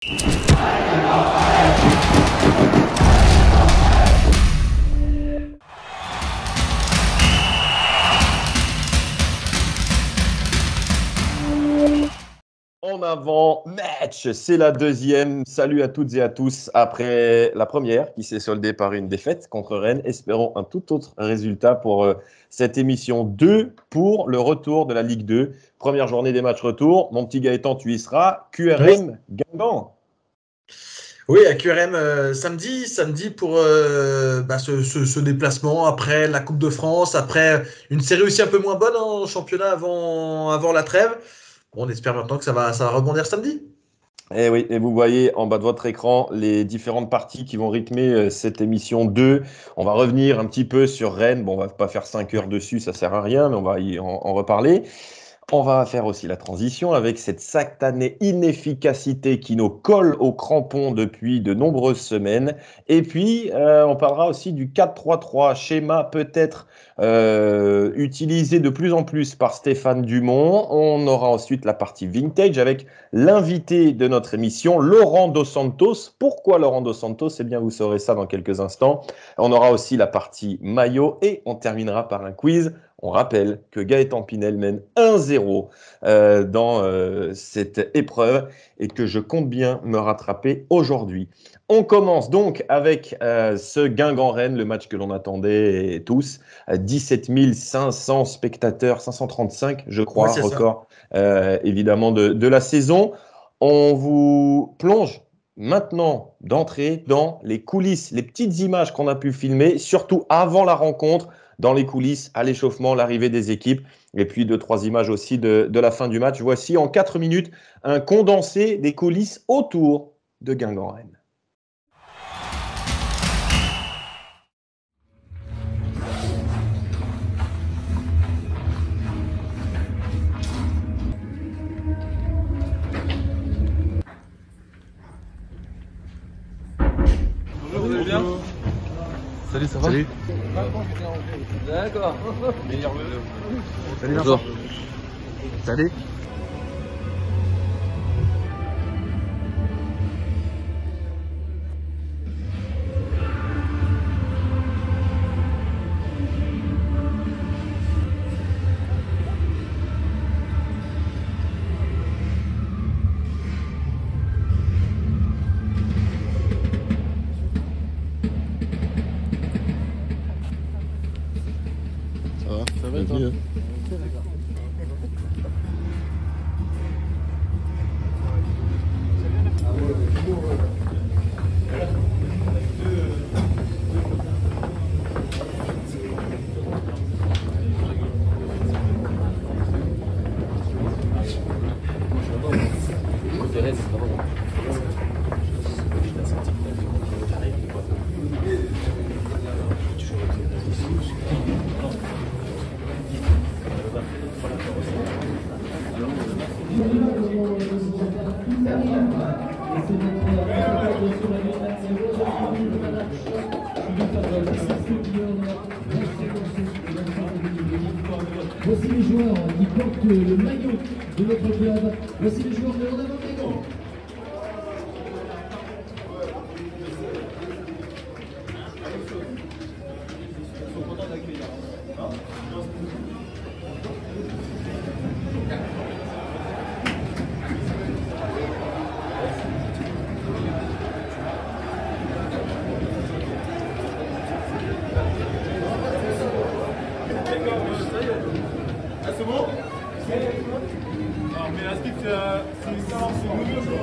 En avant, match, c'est la deuxième. Salut à toutes et à tous. Après la première qui s'est soldée par une défaite contre Rennes, espérons un tout autre résultat pour cette émission 2 pour le retour de la Ligue 2. Première journée des matchs retour. Mon petit Gaëtan, tu y seras. QRM, Guingamp. Oui, à QRM samedi pour ce déplacement après la Coupe de France, après une série aussi un peu moins bonne en championnat avant la trêve. Bon, on espère maintenant que ça va rebondir samedi. Et oui, et vous voyez en bas de votre écran les différentes parties qui vont rythmer cette émission 2. On va revenir un petit peu sur Rennes. Bon, on va pas faire 5 heures dessus, ça sert à rien, mais on va en reparler. On va faire aussi la transition avec cette satanée inefficacité qui nous colle au crampon depuis de nombreuses semaines. Et puis, on parlera aussi du 4-3-3, schéma peut-être utilisé de plus en plus par Stéphane Dumont. On aura ensuite la partie vintage avec l'invité de notre émission, Laurent Dos Santos. Pourquoi Laurent Dos Santos? Eh bien, vous saurez ça dans quelques instants. On aura aussi la partie maillot et on terminera par un quiz. On rappelle que Gaëtan Pinel mène 1-0 dans cette épreuve et que je compte bien me rattraper aujourd'hui. On commence donc avec ce Guingamp-Rennes, le match que l'on attendait tous. 17 500 spectateurs, 535 je crois, Ouais, record évidemment de la saison. On vous plonge maintenant d'entrer dans les coulisses, les petites images qu'on a pu filmer, surtout avant la rencontre, dans les coulisses, à l'échauffement, l'arrivée des équipes, et puis 2-3 images aussi de la fin du match. Voici en 4 minutes un condensé des coulisses autour de Guingamp-Rennes. Bonjour, vous allez bien? Salut, ça va? Salut. D'accord. Salut, Bonjour. Salut. Ça va toi? Voici les joueurs qui portent le maillot de notre club. Voici les joueurs de l'En Avant Guingamp. C'est bon? Non, mais la skip, c'est ça, c'est nouveau.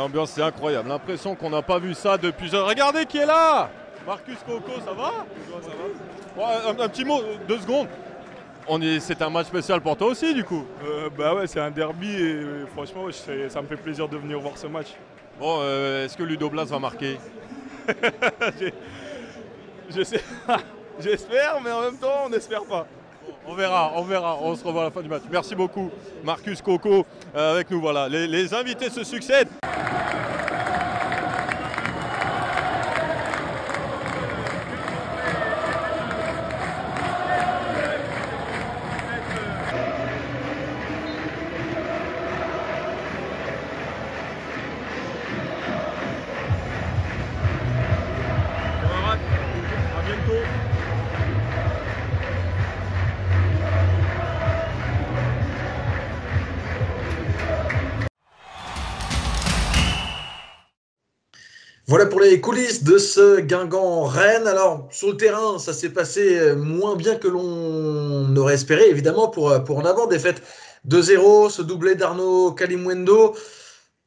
L'ambiance, c'est incroyable. L'impression qu'on n'a pas vu ça depuis... Regardez qui est là! Marcus Coco, ça va? Ouais, un petit mot, 2 secondes. C'est un match spécial pour toi aussi, du coup. Bah ouais, c'est un derby et franchement, ça me fait plaisir de venir voir ce match. Bon, est-ce que Ludo Blas va marquer? Je sais, j'espère, mais en même temps, on n'espère pas. On verra, on se revoit à la fin du match. Merci beaucoup, Marcus Coco, avec nous. Voilà, les invités se succèdent. À bientôt. Voilà pour les coulisses de ce Guingamp-Rennes. Alors, sur le terrain, ça s'est passé moins bien que l'on aurait espéré, évidemment, pour en avant. Défaite 2-0, ce doublé d'Arnaud Kalimuendo,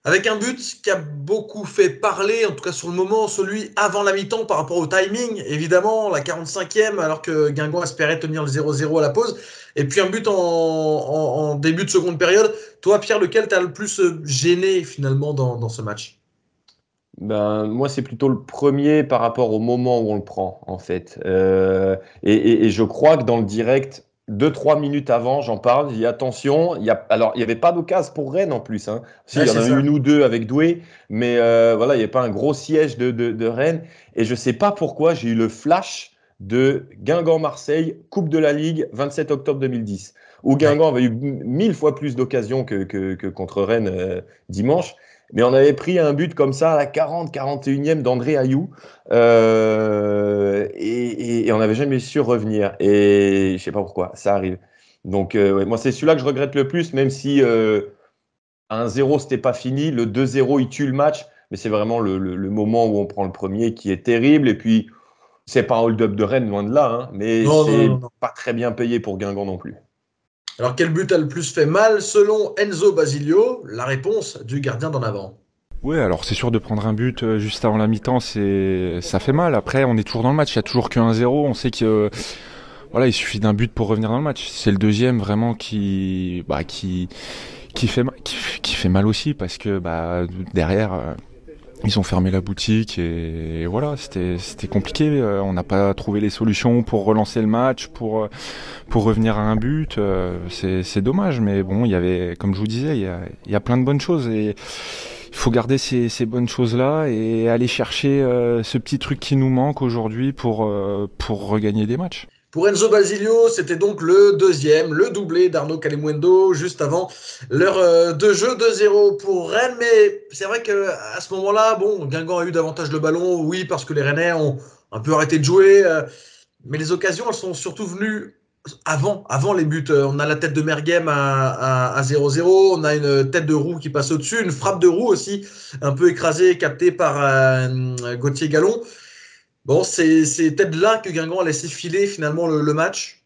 avec un but qui a beaucoup fait parler, en tout cas sur le moment, celui avant la mi-temps par rapport au timing, évidemment, la 45e, alors que Guingamp espérait tenir le 0-0 à la pause. Et puis un but en début de seconde période. Toi, Pierre, lequel t'as le plus gêné finalement dans ce match? Ben, moi, c'est plutôt le premier par rapport au moment où on le prend, en fait. Et je crois que dans le direct, 2-3 minutes avant, j'en parle, il y a attention. Alors, il n'y avait pas d'occasion pour Rennes en plus. Hein. Si, Ouais, il y en c'est a ça. une ou deux avec Doué, mais voilà, il n'y a pas un gros siège de Rennes. Et je ne sais pas pourquoi, j'ai eu le flash de Guingamp-Marseille, Coupe de la Ligue, 27 octobre 2010, où Guingamp avait eu 1000 fois plus d'occasions que contre Rennes dimanche. Mais on avait pris un but comme ça à la 40-41e d'André Ayou et on n'avait jamais su revenir. Et je ne sais pas pourquoi, ça arrive. Donc, ouais, moi, c'est celui-là que je regrette le plus, même si 1-0, c'était pas fini. Le 2-0, il tue le match. Mais c'est vraiment le moment où on prend le premier qui est terrible. Et puis, c'est pas un hold-up de Rennes, loin de là. Hein, mais Non, c'est non, non. pas très bien payé pour Guingamp non plus. Alors, quel but a le plus fait mal selon Enzo Basilio? La réponse du gardien d'en avant. Ouais, alors c'est sûr de prendre un but juste avant la mi-temps, ça fait mal. Après, on est toujours dans le match, il y a toujours que 1-0, on sait que voilà, il suffit d'un but pour revenir dans le match. C'est le deuxième vraiment qui fait mal aussi parce que derrière ils ont fermé la boutique et voilà, c'était compliqué. On n'a pas trouvé les solutions pour relancer le match, pour revenir à un but. C'est dommage, mais bon, il y avait, comme je vous disais, il y a plein de bonnes choses et il faut garder ces bonnes choses-là et aller chercher ce petit truc qui nous manque aujourd'hui pour regagner des matchs. Pour Enzo Basilio, c'était donc le deuxième, le doublé d'Arnaud Kalimuendo, juste avant l'heure de jeu, 2-0 pour Rennes. Mais c'est vrai qu'à ce moment-là, bon, Guingamp a eu davantage le ballon, oui, parce que les Rennais ont un peu arrêté de jouer. Mais les occasions, elles sont surtout venues avant les buts. On a la tête de Merguem à 0-0, on a une tête de Roux qui passe au-dessus, une frappe de Roux aussi, un peu écrasée, captée par Gauthier Gallon. Bon, c'est peut-être là que Guingamp a laissé filer finalement le match.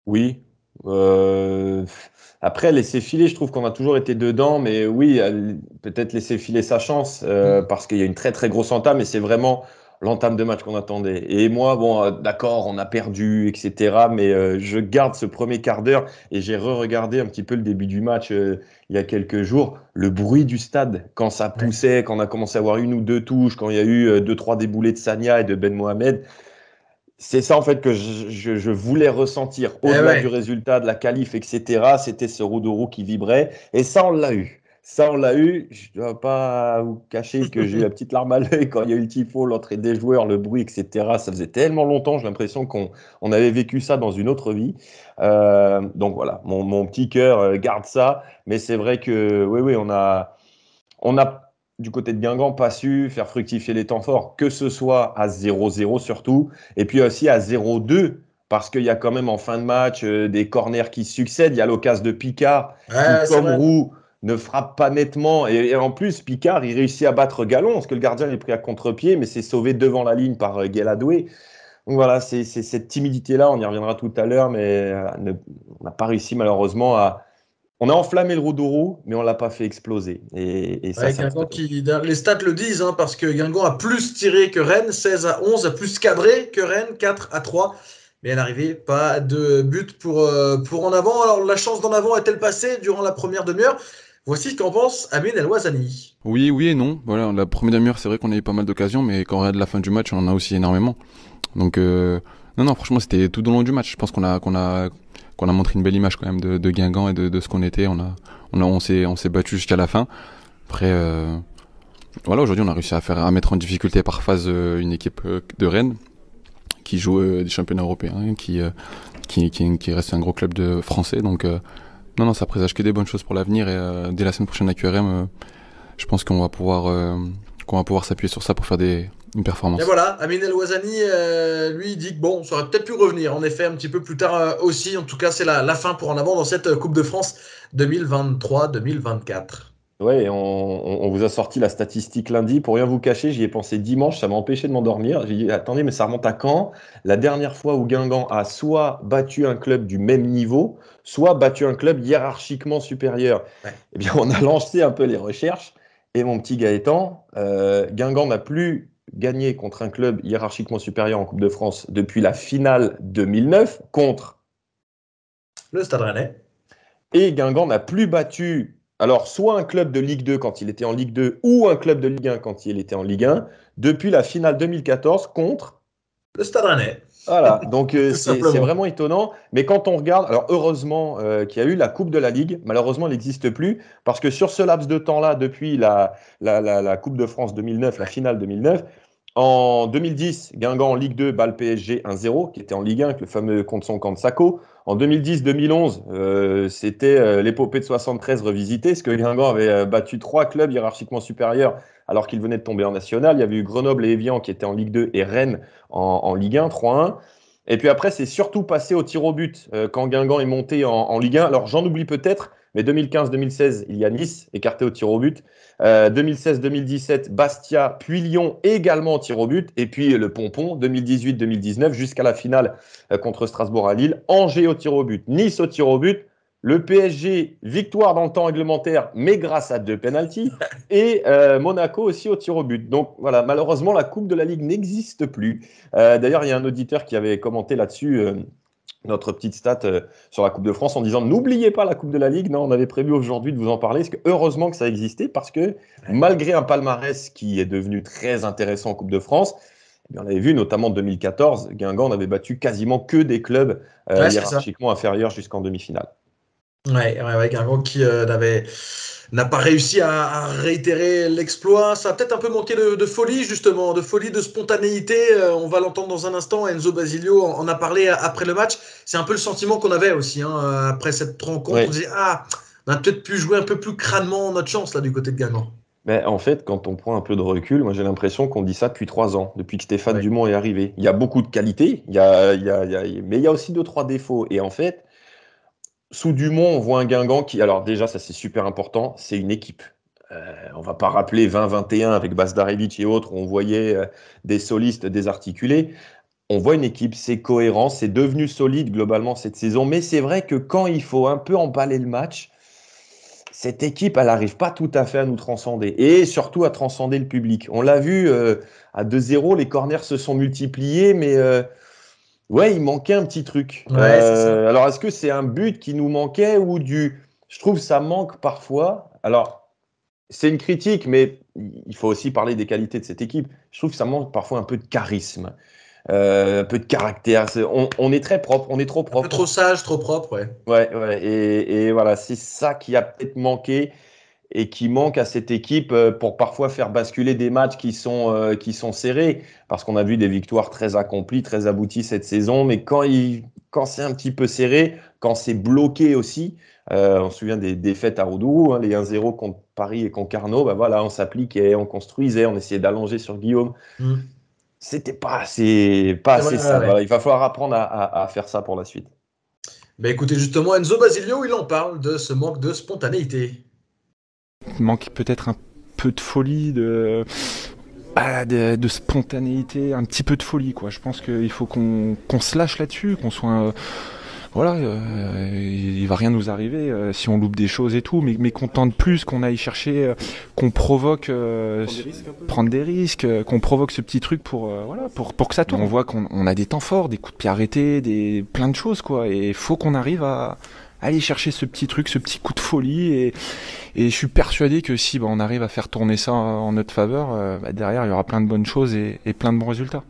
Oui. Après, laisser filer, je trouve qu'on a toujours été dedans, mais oui, peut-être laisser filer sa chance parce qu'il y a une très très grosse entame et c'est vraiment l'entame de match qu'on attendait. Et moi, bon, d'accord, on a perdu, etc. Mais je garde ce premier quart d'heure et j'ai re-regardé un petit peu le début du match il y a quelques jours. Le bruit du stade, quand ça poussait, quand on a commencé à avoir une ou deux touches, quand il y a eu 2-3 déboulés de Sagna et de Ben Mohamed. C'est ça en fait que je voulais ressentir au-delà du résultat de la qualif, etc. C'était ce roue de roue qui vibrait et ça on l'a eu. Ça on l'a eu. Je ne dois pas vous cacher que j'ai eu la petite larme à l'œil quand il y a eu le tifo, l'entrée des joueurs, le bruit, etc. Ça faisait tellement longtemps, j'ai l'impression qu'on avait vécu ça dans une autre vie. Donc voilà, mon petit cœur garde ça. Mais c'est vrai que oui, on a du côté de Guingamp, pas su faire fructifier les temps forts, que ce soit à 0-0 surtout, et puis aussi à 0-2, parce qu'il y a quand même en fin de match des corners qui succèdent. Il y a l'occasion de Picard, qui, comme Roux, ne frappe pas nettement. Et en plus, Picard, il réussit à battre Gallon, parce que le gardien est pris à contre-pied, mais c'est sauvé devant la ligne par Guéladoué. Donc voilà, c'est cette timidité-là, on y reviendra tout à l'heure, mais on n'a pas réussi malheureusement à... on a enflammé le Roudourou, mais on l'a pas fait exploser. Et ça, Ouais, Guingamp les stats le disent, hein, parce que Guingamp a plus tiré que Rennes, 16-11, a plus cadré que Rennes, 4-3. Mais à l'arrivée, pas de but pour en avant. Alors, la chance d'en avant est-elle passée durant la première demi-heure? Voici ce qu'en pense Amine El Ouazzani. Oui, oui et non. Voilà, la première demi-heure, c'est vrai qu'on a eu pas mal d'occasions, mais quand on regarde la fin du match, on en a aussi énormément. Donc, non, franchement, c'était tout au long du match. Je pense qu'on a montré une belle image quand même de Guingamp et de ce qu'on était. On s'est battu jusqu'à la fin. Après, voilà, aujourd'hui, on a réussi à mettre en difficulté par phase une équipe de Rennes qui joue des championnats européens, qui reste un gros club de français. Donc, non, ça présage que des bonnes choses pour l'avenir. Et dès la semaine prochaine à QRM, je pense qu'on va pouvoir s'appuyer sur ça pour faire une performance. Et voilà, Amine El Ouazzani, lui, il dit que bon, ça aurait peut-être pu revenir, en effet, un petit peu plus tard aussi. En tout cas, c'est la fin pour en avant dans cette Coupe de France 2023-2024. Ouais, on vous a sorti la statistique lundi. Pour rien vous cacher, j'y ai pensé dimanche, ça m'a empêché de m'endormir. J'ai dit, attendez, mais ça remonte à quand? La dernière fois où Guingamp a soit battu un club du même niveau, soit battu un club hiérarchiquement supérieur. Ouais. Eh bien, on a lancé un peu les recherches. Et mon petit Gaëtan, Guingamp n'a plus gagné contre un club hiérarchiquement supérieur en Coupe de France depuis la finale 2009 contre le Stade Rennais. Et Guingamp n'a plus battu, alors soit un club de Ligue 2 quand il était en Ligue 2 ou un club de Ligue 1 quand il était en Ligue 1 depuis la finale 2014 contre le Stade Rennais. Voilà, donc c'est vraiment étonnant. Mais quand on regarde, alors heureusement qu'il y a eu la Coupe de la Ligue, malheureusement elle n'existe plus, parce que sur ce laps de temps-là, depuis la Coupe de France 2009, la finale 2009, en 2010, Guingamp en Ligue 2 bat le PSG 1-0, qui était en Ligue 1, avec le fameux contre son camp de Sacco. En 2010-2011, c'était l'épopée de 73 revisitée, parce que Guingamp avait battu 3 clubs hiérarchiquement supérieurs alors qu'il venait de tomber en national. Il y avait eu Grenoble et Évian qui étaient en Ligue 2 et Rennes en Ligue 1, 3-1. Et puis après, c'est surtout passé au tir au but quand Guingamp est monté en Ligue 1. Alors j'en oublie peut-être, mais 2015-2016, il y a Nice, écarté au tir au but. 2016-2017, Bastia, puis Lyon, également au tir au but. Et puis le pompon, 2018-2019, jusqu'à la finale contre Strasbourg à Lille. Angers au tir au but, Nice au tir au but. Le PSG, victoire dans le temps réglementaire, mais grâce à 2 pénaltys. Et Monaco aussi au tir au but. Donc voilà, malheureusement, la Coupe de la Ligue n'existe plus. D'ailleurs, il y a un auditeur qui avait commenté là-dessus notre petite stat sur la Coupe de France en disant n'oubliez pas la Coupe de la Ligue. Non, on avait prévu aujourd'hui de vous en parler. Parce que heureusement que ça existait parce que malgré un palmarès qui est devenu très intéressant en Coupe de France, on avait vu notamment en 2014, Guingamp n'avait battu quasiment que des clubs hiérarchiquement inférieurs jusqu'en demi-finale. Ouais, Guingamp qui n'a pas réussi à réitérer l'exploit. Ça a peut-être un peu manqué de folie, justement, de folie, de spontanéité. On va l'entendre dans un instant. Enzo Basilio en a parlé après le match. C'est un peu le sentiment qu'on avait aussi après cette rencontre. Ouais. On disait, on a peut-être pu jouer un peu plus crânement notre chance là du côté de Guingamp. Mais en fait, quand on prend un peu de recul, moi j'ai l'impression qu'on dit ça depuis 3 ans, depuis que Stéphane Dumont est arrivé. Il y a beaucoup de qualités, mais il y a aussi 2-3 défauts. Et en fait, sous Dumont, on voit un Guingamp qui, alors déjà, ça c'est super important, c'est une équipe. On ne va pas rappeler 20-21 avec Bazdarevic et autres, où on voyait des solistes désarticulés. On voit une équipe, c'est cohérent, c'est devenu solide globalement cette saison. Mais c'est vrai que quand il faut un peu emballer le match, cette équipe, elle n'arrive pas tout à fait à nous transcender. Et surtout à transcender le public. On l'a vu à 2-0, les corners se sont multipliés, mais... ouais, il manquait un petit truc. Ouais, c'est ça. Alors, est-ce que c'est un but qui nous manquait ou du... Je trouve que ça manque parfois. Alors, c'est une critique, mais il faut aussi parler des qualités de cette équipe. Je trouve que ça manque parfois un peu de charisme, un peu de caractère. On est très propre, on est trop propre. Un peu trop sage, trop propre, ouais. Ouais. Et voilà, c'est ça qui a peut-être manqué et qui manque à cette équipe pour parfois faire basculer des matchs qui sont serrés, parce qu'on a vu des victoires très accomplies, très abouties cette saison, mais quand c'est un petit peu serré, quand c'est bloqué aussi, on se souvient des défaites à Roudourou, les 1-0 contre Paris et contre Carnot, voilà, on s'appliquait, on construisait, on essayait d'allonger sur Guillaume. C'était pas assez ça. Voilà, il va falloir apprendre à faire ça pour la suite. Bah écoutez, justement, Enzo Basilio, il en parle de ce manque de spontanéité. Il manque peut-être un peu de folie, de spontanéité, un petit peu de folie, quoi. Je pense qu'il faut qu'on se lâche là-dessus, qu'on soit voilà, il va rien nous arriver si on loupe des choses et tout, mais qu'on tente plus, qu'on aille chercher, qu'on provoque, prendre des risques, qu'on provoque ce petit truc pour que ça tourne. On voit qu'on a des temps forts, des coups de pied arrêtés, plein de choses quoi, et il faut qu'on arrive à aller chercher ce petit truc, ce petit coup de folie, et je suis persuadé que si on arrive à faire tourner ça en notre faveur, derrière il y aura plein de bonnes choses et plein de bons résultats.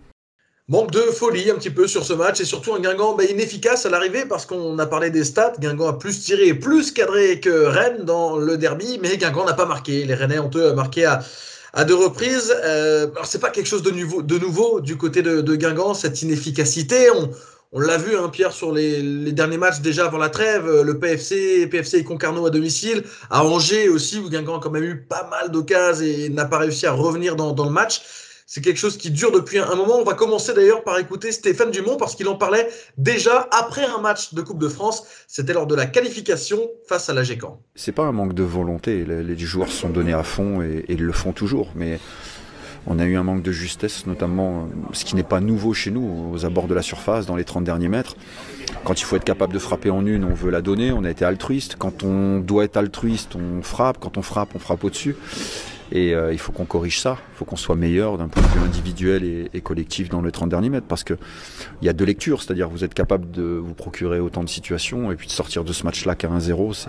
Manque de folie un petit peu sur ce match et surtout un Guingamp inefficace à l'arrivée parce qu'on a parlé des stats. Guingamp a plus tiré et plus cadré que Rennes dans le derby, mais Guingamp n'a pas marqué. Les Rennais ont marqué à 2 reprises. Alors c'est pas quelque chose de nouveau du côté de Guingamp, cette inefficacité. On l'a vu, hein, Pierre, sur les derniers matchs déjà avant la trêve, le PFC et Concarneau à domicile, à Angers aussi, où Guingamp a quand même eu pas mal d'occasions et n'a pas réussi à revenir dans le match. C'est quelque chose qui dure depuis un moment. On va commencer d'ailleurs par écouter Stéphane Dumont parce qu'il en parlait déjà après un match de Coupe de France. C'était lors de la qualification face à l'AG Caen. C'est pas un manque de volonté. Les joueurs se sont donnés à fond et ils le font toujours. Mais on a eu un manque de justesse, notamment ce qui n'est pas nouveau chez nous, aux abords de la surface, dans les 30 derniers mètres. Quand il faut être capable de frapper en une, on veut la donner. On a été altruiste. Quand on doit être altruiste, on frappe. Quand on frappe au-dessus. Et il faut qu'on corrige ça, il faut qu'on soit meilleur d'un point de vue individuel et collectif dans les 30 derniers mètres, parce qu'il y a 2 lectures, c'est-à-dire vous êtes capable de vous procurer autant de situations et puis de sortir de ce match-là qu'à 1-0,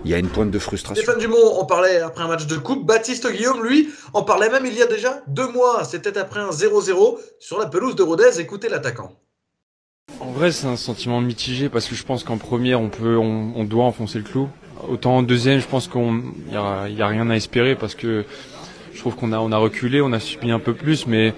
il y a une pointe de frustration. Stéphane Dumont en parlait après un match de coupe, Baptiste Guillaume, lui, en parlait même il y a déjà 2 mois, c'était après un 0-0 sur la pelouse de Rodez. Écoutez l'attaquant. En vrai, c'est un sentiment mitigé parce que je pense qu'en première, on doit enfoncer le clou. Autant en deuxième, je pense qu'il y a rien à espérer parce que je trouve qu'on a reculé, on a subi un peu plus, mais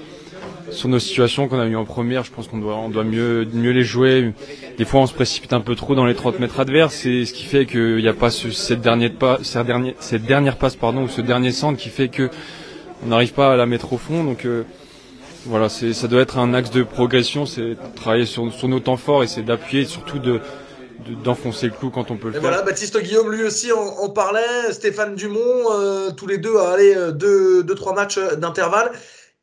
sur nos situations qu'on a eues en première, je pense qu'on doit mieux les jouer. Des fois, on se précipite un peu trop dans les 30 mètres adverses, et ce qui fait qu'il n'y a pas cette dernière passe, ou ce dernier centre qui fait que on n'arrive pas à la mettre au fond. Donc voilà, ça doit être un axe de progression, c'est de travailler sur nos temps forts et c'est d'appuyer, surtout d'enfoncer le clou quand on peut le faire. Voilà, Baptiste Guillaume lui aussi en parlait, Stéphane Dumont, tous les deux à aller 2-3 matchs d'intervalle.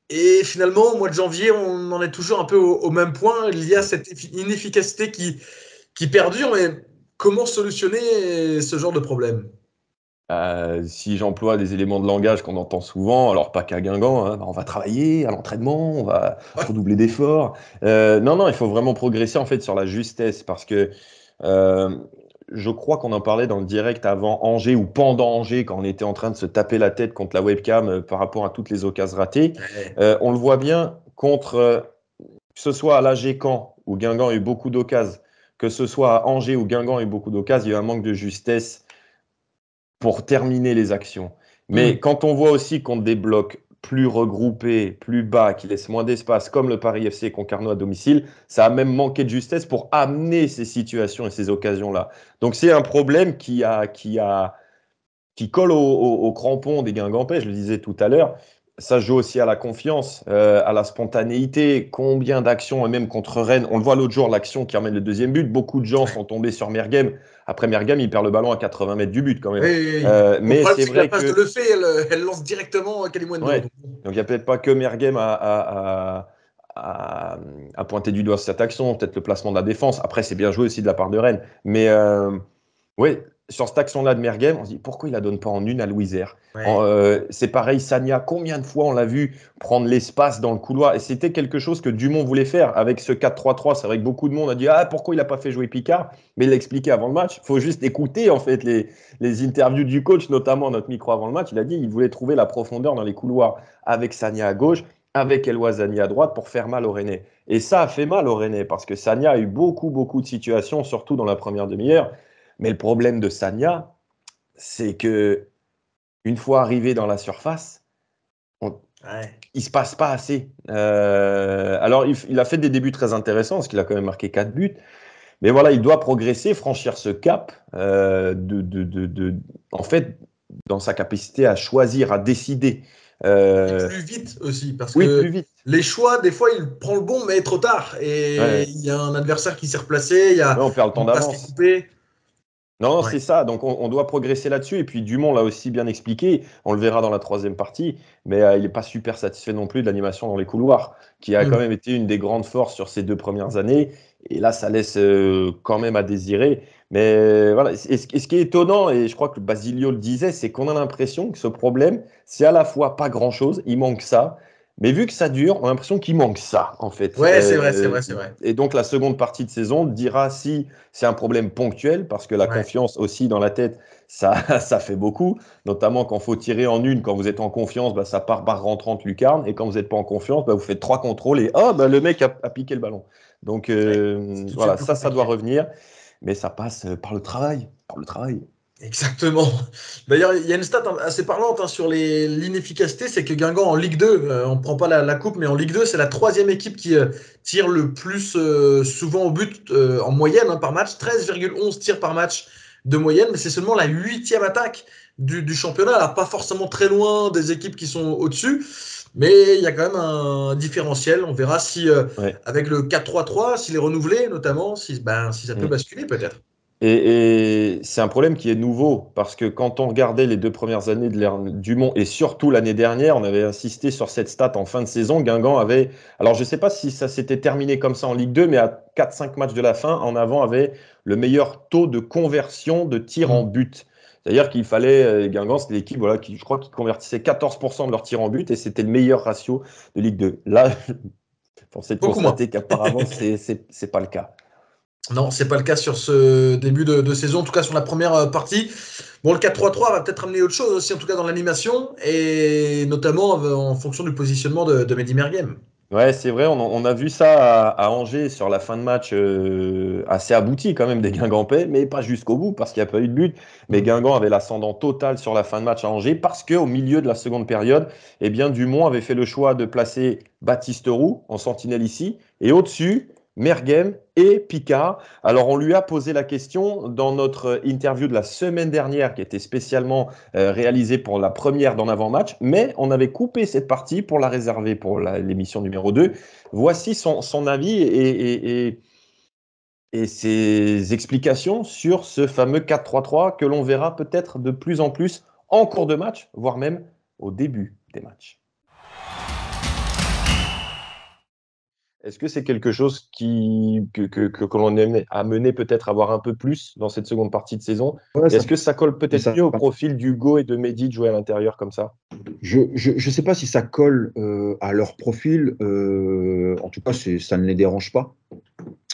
Et finalement, au mois de janvier, on en est toujours un peu au même point. Il y a cette inefficacité qui perdure, mais comment solutionner ce genre de problème ? Si j'emploie des éléments de langage qu'on entend souvent, alors pas qu'à Guingamp, hein, on va travailler à l'entraînement, on va redoubler d'efforts. Non, il faut vraiment progresser en fait sur la justesse, parce que je crois qu'on en parlait dans le direct avant Angers ou pendant Angers, quand on était en train de se taper la tête contre la webcam par rapport à toutes les occasions ratées. On le voit bien que ce soit à l'AG Caen où Guingamp a eu beaucoup d'occasions, que ce soit à Angers où Guingamp a eu beaucoup d'occasions, il y a eu un manque de justesse pour terminer les actions. Mais quand on voit aussi qu'on débloque plus regroupé, plus bas, qui laisse moins d'espace, comme le Paris FC et Concarneau à domicile, ça a même manqué de justesse pour amener ces situations et ces occasions-là. Donc c'est un problème qui colle au crampon des Guingampais, je le disais tout à l'heure. Ça joue aussi à la confiance, à la spontanéité. Combien d'actions, et même contre Rennes, on le voit l'autre jour, l'action qui amène le deuxième but, beaucoup de gens sont tombés sur Mergem. Après Mergem, il perd le ballon à 80 mètres du but quand même. Oui. Mais c'est vrai la passe de Lefebvre, elle lance directement Kalimuendo. Ouais. Donc il n'y a peut-être pas que Mergem à pointer du doigt cette action, peut-être le placement de la défense. Après, c'est bien joué aussi de la part de Rennes. Mais oui, sur cette action-là de Mergem, on se dit pourquoi il ne la donne pas en une à Louisère. C'est pareil, Sagna, combien de fois on l'a vu prendre l'espace dans le couloir, et c'était quelque chose que Dumont voulait faire avec ce 4-3-3. C'est vrai que beaucoup de monde a dit pourquoi il n'a pas fait jouer Picard, mais il l'a expliqué avant le match. Il faut juste écouter en fait les interviews du coach, notamment notre micro avant le match. Il a dit qu'il voulait trouver la profondeur dans les couloirs avec Sagna à gauche, avec El Ouazzani à droite pour faire mal aux Rennais. Et ça a fait mal aux Rennais parce que Sagna a eu beaucoup de situations, surtout dans la première demi-heure. Mais le problème de Sagna, c'est que une fois arrivé dans la surface, il ne se passe pas assez. Alors, il a fait des débuts très intéressants, parce qu'il a quand même marqué 4 buts. Mais voilà, il doit progresser, franchir ce cap, en fait, dans sa capacité à choisir, à décider. Plus vite aussi, parce que plus vite. Les choix, des fois, il prend le bon, mais trop tard. Et il y a un adversaire qui s'est replacé, il y a on perd le temps d'avance. Qui est coupé. Non, c'est ça. Donc, on doit progresser là-dessus. Et puis, Dumont l'a aussi bien expliqué. On le verra dans la troisième partie. Mais il n'est pas super satisfait non plus de l'animation dans les couloirs, qui a quand même été une des grandes forces sur ces 2 premières années. Et là, ça laisse quand même à désirer. Mais voilà, et ce qui est étonnant, et je crois que Basilio le disait, c'est qu'on a l'impression que ce problème, c'est à la fois pas grand-chose, il manque ça, mais vu que ça dure, on a l'impression qu'il manque ça, en fait. Ouais, c'est vrai, c'est vrai, c'est vrai. Et donc la seconde partie de saison dira si c'est un problème ponctuel, parce que la Ouais. confiance aussi dans la tête, ça, ça fait beaucoup, notamment quand il faut tirer en une, quand vous êtes en confiance, bah, ça part barre rentrante lucarne, et quand vous n'êtes pas en confiance, bah, vous faites 3 contrôles et oh, bah, le mec a piqué le ballon. Donc C'est tout de voilà, suite plus ça doit compliqué. revenir, mais ça passe par le travail, par le travail. Exactement. D'ailleurs, il y a une stat assez parlante sur l'inefficacité, c'est que Guingamp en Ligue 2, on ne prend pas la coupe, mais en Ligue 2, c'est la troisième équipe qui tire le plus souvent au but en moyenne par match, 13,11 tirs par match de moyenne, mais c'est seulement la huitième attaque du championnat. Alors, pas forcément très loin des équipes qui sont au-dessus, mais il y a quand même un différentiel. On verra si, Ouais. avec le 4-3-3, s'il est renouvelé, notamment, si ça peut Mm. basculer peut-être. Et c'est un problème qui est nouveau, parce que quand on regardait les 2 premières années de l'ère Dumont, et surtout l'année dernière, on avait insisté sur cette stat en fin de saison, Guingamp avait, alors je ne sais pas si ça s'était terminé comme ça en Ligue 2, mais à 4-5 matchs de la fin, en avant avait le meilleur taux de conversion de tirs en Mm. but. C'est-à-dire qu'il fallait, Guingamp, c'était l'équipe voilà, qui, je crois, qui convertissait 14% de leurs tirs en but, et c'était le meilleur ratio de Ligue 2. Là, force est de Beaucoup moins. constater qu'apparemment, c'est pas le cas. Non, c'est pas le cas sur ce début de saison, en tout cas sur la première partie. Bon, le 4-3-3 va peut-être amener autre chose aussi, en tout cas dans l'animation, et notamment en fonction du positionnement de Mehdi Merguem. Ouais, c'est vrai, on a vu ça à Angers sur la fin de match assez abouti quand même des Guingampais, mais pas jusqu'au bout parce qu'il n'y a pas eu de but. Mais Guingamp avait l'ascendant total sur la fin de match à Angers parce qu'au milieu de la seconde période, eh bien, Dumont avait fait le choix de placer Baptiste Roux en sentinelle ici et au-dessus, Merguem et Picard. Alors on lui a posé la question dans notre interview de la semaine dernière qui était spécialement réalisée pour la première d'en avant-match, mais on avait coupé cette partie pour la réserver pour l'émission numéro 2. Voici son avis et ses explications sur ce fameux 4-3-3 que l'on verra peut-être de plus en plus en cours de match, voire même au début des matchs. Est-ce que c'est quelque chose que l'on est amené peut-être à voir un peu plus dans cette seconde partie de saison? Ouais, Est-ce que ça colle peut-être ça- mieux au profil d'Hugo et de Mehdi de jouer à l'intérieur comme ça? je sais pas si ça colle à leur profil. En tout cas, ça ne les dérange pas.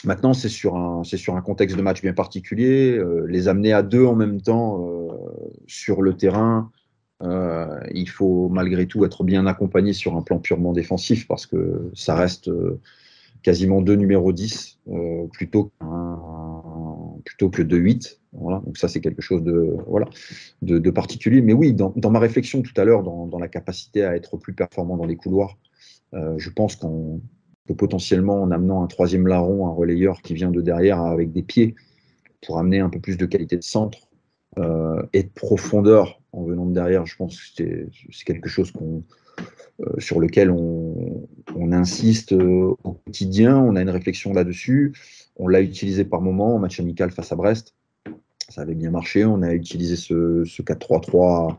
Maintenant, c'est sur un contexte de match bien particulier. Les amener à deux en même temps sur le terrain, il faut malgré tout être bien accompagné sur un plan purement défensif parce que ça reste quasiment deux numéros 10 plutôt que deux 8. Voilà. Donc ça, c'est quelque chose de particulier. Mais oui, dans ma réflexion tout à l'heure, dans la capacité à être plus performant dans les couloirs, je pense que potentiellement, en amenant un troisième larron, un relayeur qui vient de derrière avec des pieds, pour amener un peu plus de qualité de centre et de profondeur en venant de derrière, je pense que c'est quelque chose sur lequel on insiste au quotidien. On a une réflexion là-dessus. On l'a utilisé par moment en match amical face à Brest. Ça avait bien marché. On a utilisé ce 4-3-3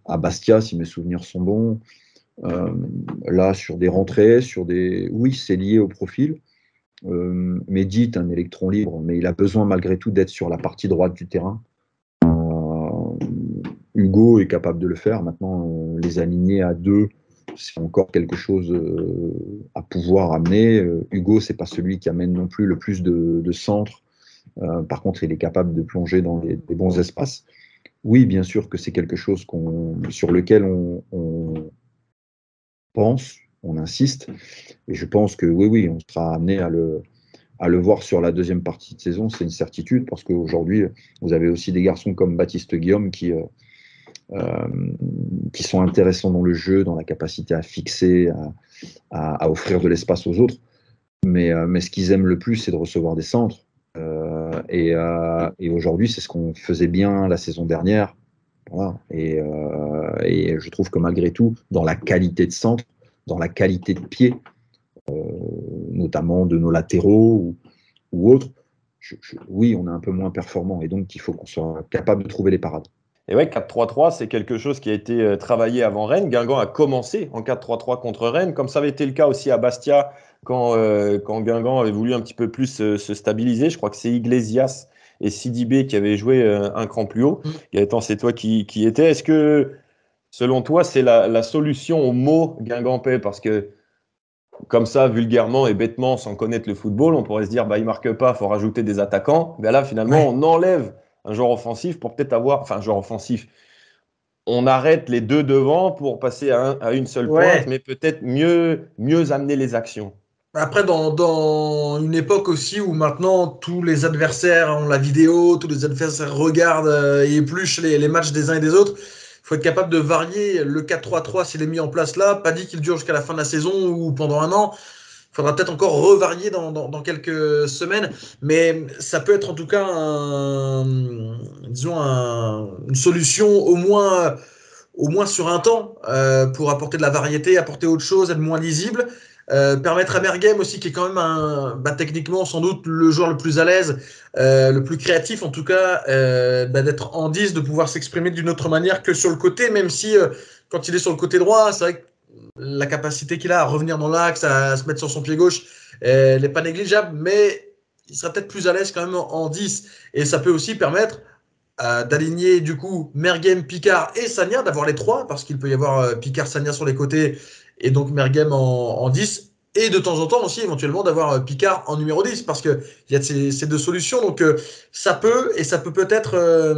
à Bastia, si mes souvenirs sont bons. Là, sur des rentrées, oui, c'est lié au profil. Mehdi est un électron libre, mais il a besoin malgré tout d'être sur la partie droite du terrain. Hugo est capable de le faire. Maintenant, les aligner à deux, c'est encore quelque chose à pouvoir amener. Hugo, c'est pas celui qui amène non plus le plus de centres. Par contre, il est capable de plonger dans des bons espaces. Oui, bien sûr que c'est quelque chose sur lequel on pense, on insiste. Et je pense que oui, on sera amené à le voir sur la deuxième partie de saison. C'est une certitude parce qu'aujourd'hui, vous avez aussi des garçons comme Baptiste Guillaume qui sont intéressants dans le jeu, dans la capacité à fixer, à offrir de l'espace aux autres. Mais ce qu'ils aiment le plus, c'est de recevoir des centres. Et aujourd'hui, c'est ce qu'on faisait bien la saison dernière. Voilà. Et je trouve que malgré tout, dans la qualité de centre, dans la qualité de pied, notamment de nos latéraux ou autres, oui, on est un peu moins performant. Et donc, il faut qu'on soit capable de trouver les parades. Et ouais, 4-3-3, c'est quelque chose qui a été travaillé avant Rennes. Guingamp a commencé en 4-3-3 contre Rennes, comme ça avait été le cas aussi à Bastia quand Guingamp avait voulu un petit peu plus se stabiliser. Je crois que c'est Iglesias et Sidibé qui avaient joué un cran plus haut. Gaëtan, c'est toi qui étais. Est-ce que, selon toi, c'est la solution au mot guingampais? Parce que, comme ça, vulgairement et bêtement, sans connaître le football, on pourrait se dire, bah, il marque pas, il faut rajouter des attaquants. Ben là, finalement, on enlève un joueur offensif pour peut-être avoir, enfin, un joueur offensif. On arrête les deux devant pour passer à une seule pointe, mais peut-être mieux amener les actions. Après, dans une époque aussi où maintenant tous les adversaires ont la vidéo, tous les adversaires regardent et épluchent les matchs des uns et des autres, il faut être capable de varier. Le 4-3-3, s'il est mis en place là, pas dit qu'il dure jusqu'à la fin de la saison ou pendant un an. Il faudra peut-être encore revarier dans quelques semaines, mais ça peut être en tout cas une solution au moins sur un temps pour apporter de la variété, apporter autre chose, être moins lisible. Permettre à Mergem aussi, qui est quand même techniquement sans doute le joueur le plus à l'aise, le plus créatif en tout cas, d'être en 10, de pouvoir s'exprimer d'une autre manière que sur le côté, même si quand il est sur le côté droit, c'est vrai que la capacité qu'il a à revenir dans l'axe, à se mettre sur son pied gauche, elle n'est pas négligeable, mais il sera peut-être plus à l'aise quand même en 10. Et ça peut aussi permettre d'aligner du coup Mergem, Picard et Sagna, d'avoir les trois, parce qu'il peut y avoir Picard, Sagna sur les côtés, et donc Mergem en 10, et de temps en temps aussi éventuellement d'avoir Picard en numéro 10, parce qu'il y a ces deux solutions. Donc ça peut peut-être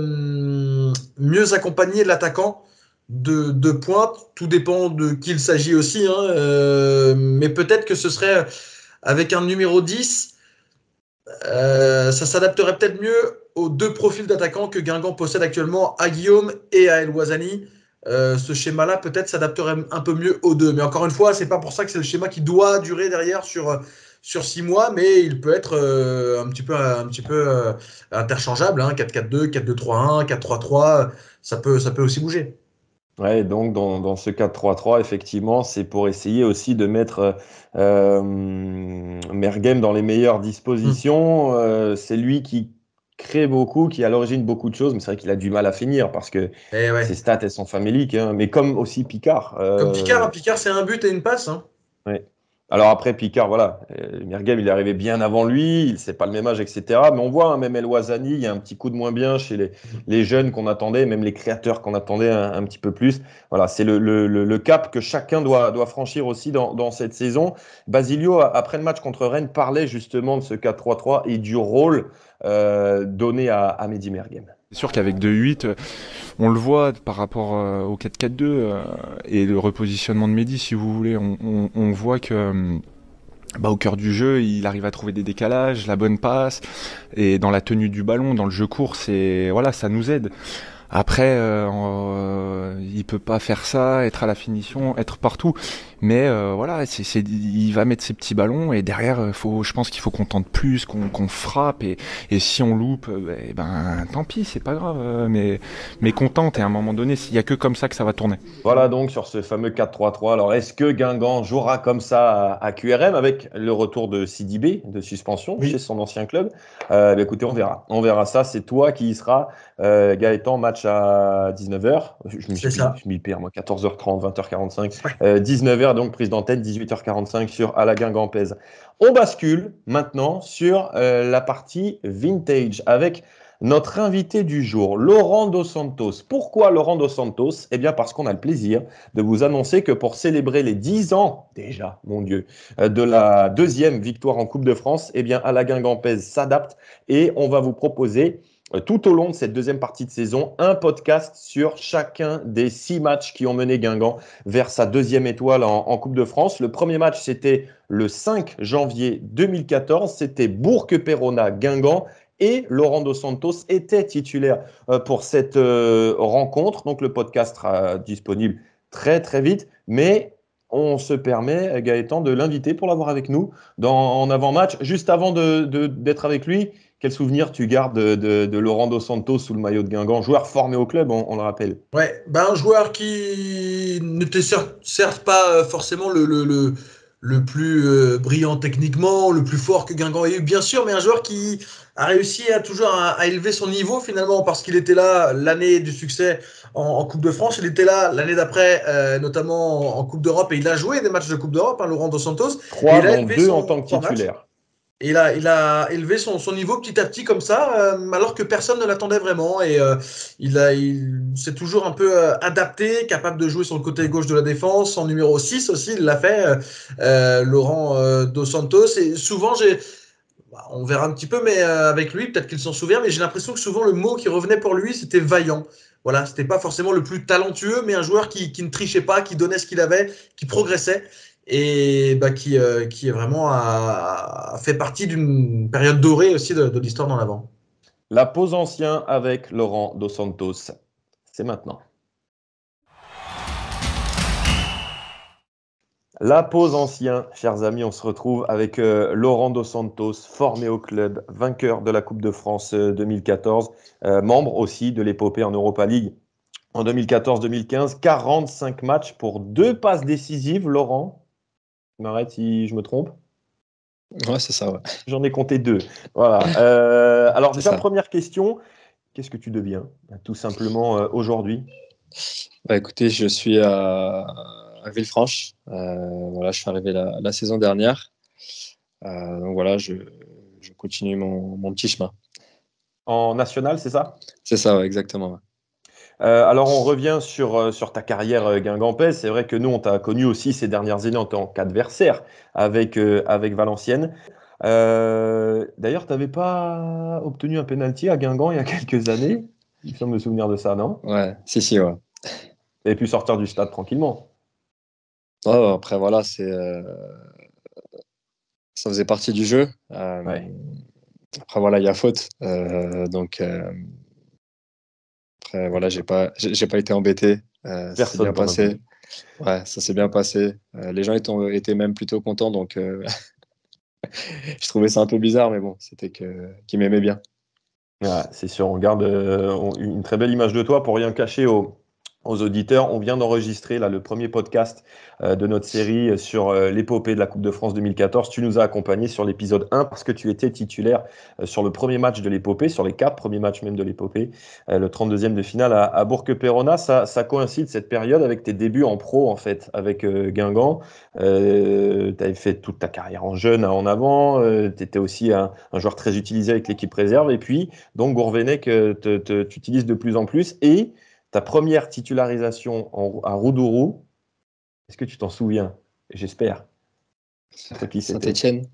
mieux accompagner l'attaquant de pointe. Tout dépend de qui il s'agit aussi, mais peut-être que ce serait avec un numéro 10, ça s'adapterait peut-être mieux aux deux profils d'attaquants que Guingamp possède actuellement, à Guillaume et à El Ouazzani. Ce schéma-là peut-être s'adapterait un peu mieux aux deux. Mais encore une fois, c'est pas pour ça que c'est le schéma qui doit durer derrière sur 6 mois, mais il peut être un petit peu interchangeable. 4-4-2, 4-2-3-1, 4-3-3, ça peut aussi bouger. Ouais, donc dans ce 4-3-3, effectivement, c'est pour essayer aussi de mettre Mergem dans les meilleures dispositions. C'est lui qui crée beaucoup, qui est à l'origine de beaucoup de choses, mais c'est vrai qu'il a du mal à finir parce que ses stats, elles sont faméliques, mais comme aussi Picard. Comme Picard, c'est un but et une passe. Ouais. Alors après, Picard, voilà, Mergem, il est arrivé bien avant lui, c'est pas le même âge, etc. Mais on voit, même El Ouazzani, il y a un petit coup de moins bien chez les jeunes qu'on attendait, même les créateurs qu'on attendait un petit peu plus. Voilà, c'est le cap que chacun doit franchir aussi dans cette saison. Basilio, après le match contre Rennes, parlait justement de ce 4-3-3 et du rôle donné à Mehdi Mergem. C'est sûr qu'avec 2-8, on le voit par rapport au 4-4-2 et le repositionnement de Mehdi, si vous voulez, on voit que au cœur du jeu, il arrive à trouver des décalages, la bonne passe, et dans la tenue du ballon, dans le jeu court, ça nous aide. Après, il peut pas faire ça, être à la finition, être partout. Mais il va mettre ses petits ballons et derrière, je pense qu'il faut qu'on tente plus, qu'on frappe et si on loupe, tant pis, c'est pas grave. Mais qu'on tente et à un moment donné, il y a que comme ça que ça va tourner. Voilà donc sur ce fameux 4-3-3. Alors est-ce que Guingamp jouera comme ça à QRM avec le retour de Sidibé de suspension chez son ancien club? Écoutez, on verra. On verra ça. C'est toi qui y seras. Gaëtan, match à 19h. Je m'y perds, moi. 14h30, 20h45. 19h, donc prise d'antenne, 18h45 sur À la Guingampaise. On bascule maintenant sur la partie vintage avec notre invité du jour, Laurent Dos Santos. Pourquoi Laurent Dos Santos? Eh bien parce qu'on a le plaisir de vous annoncer que pour célébrer les 10 ans, déjà, mon Dieu, de la deuxième victoire en Coupe de France, eh bien À la Guingampaise s'adapte et on va vous proposer tout au long de cette deuxième partie de saison, un podcast sur chacun des 6 matchs qui ont mené Guingamp vers sa deuxième étoile en Coupe de France. Le premier match, c'était le 5 janvier 2014. C'était Bourg-Péronne-Guingamp et Laurent Dos Santos était titulaire pour cette rencontre. Donc, le podcast sera disponible très, très vite. Mais on se permet, Gaëtan, de l'inviter pour l'avoir avec nous en avant-match. Juste avant d'être avec lui, quel souvenir tu gardes de Laurent Dos Santos sous le maillot de Guingamp, joueur formé au club, on le rappelle? Ouais, un joueur qui n'était certes pas forcément le le plus brillant techniquement, le plus fort que Guingamp ait eu, bien sûr, mais un joueur qui a réussi toujours à élever son niveau finalement, parce qu'il était là l'année du succès en Coupe de France, il était là l'année d'après, notamment en Coupe d'Europe, et il a joué des matchs de Coupe d'Europe, hein, Laurent Dos Santos, et 3, il a dont élevé 2 en son tant que 3 matchs. titulaire. Et il a élevé son niveau petit à petit comme ça, alors que personne ne l'attendait vraiment. Et il s'est toujours un peu adapté, capable de jouer sur le côté gauche de la défense. En numéro 6 aussi, il l'a fait, Laurent Dos Santos. Et souvent, on verra un petit peu, mais avec lui, peut-être qu'il s'en souvient, mais j'ai l'impression que souvent le mot qui revenait pour lui, c'était vaillant. Voilà, c'était pas forcément le plus talentueux, mais un joueur qui ne trichait pas, qui donnait ce qu'il avait, qui progressait et qui est vraiment a fait partie d'une période dorée aussi de l'histoire dans l'avant. La pause ancien avec Laurent Dos Santos. C'est maintenant. La pause ancien, chers amis, on se retrouve avec Laurent Dos Santos, formé au club, vainqueur de la Coupe de France 2014, membre aussi de l'épopée en Europa League en 2014-2015, 45 matchs pour 2 passes décisives, Laurent. Tu m'arrêtes si je me trompe? Ouais, c'est ça, ouais. J'en ai compté 2. Voilà. Alors C'est déjà, ça. première question, qu'est-ce que tu deviens, tout simplement, aujourd'hui? Bah, écoutez, je suis à Villefranche. Voilà, je suis arrivé la saison dernière. Donc voilà, je continue mon petit chemin. En national, c'est ça? C'est ça, ouais, exactement. Ouais. Alors, on revient sur ta carrière guingampaise. C'est vrai que nous, on t'a connu aussi ces dernières années en tant qu'adversaire avec Valenciennes. D'ailleurs, tu n'avais pas obtenu un penalty à Guingamp il y a quelques années. Il me semble me souvenir de ça, non? Ouais, si, ouais. Tu avais pu sortir du stade tranquillement. Ouais, après, voilà, ça faisait partie du jeu. Ouais. Après, voilà, il y a faute. Donc, après, voilà, j'ai pas été embêté. Ça s'est bien Personne t'en a passé. voulu. Ouais, ça s'est bien passé. Les gens étaient même plutôt contents, donc je trouvais ça un peu bizarre, mais bon, c'était qu'ils m'aimaient bien. Ouais, c'est sûr, on garde une très belle image de toi pour rien cacher aux auditeurs. On vient d'enregistrer là le premier podcast de notre série sur l'épopée de la Coupe de France 2014. Tu nous as accompagnés sur l'épisode 1 parce que tu étais titulaire sur le premier match de l'épopée, sur les 4 premiers matchs même de l'épopée, le 32e de finale à Bourg-Perona. Ça coïncide cette période avec tes débuts en pro en fait, avec Guingamp. Tu avais fait toute ta carrière en jeune en avant. Tu étais aussi un joueur très utilisé avec l'équipe réserve. Et puis, donc, Gourvenec t'utilise de plus en plus. Et ta première titularisation à Roudourou, est-ce que tu t'en souviens? J'espère. Contre qui c'était? Saint-Étienne.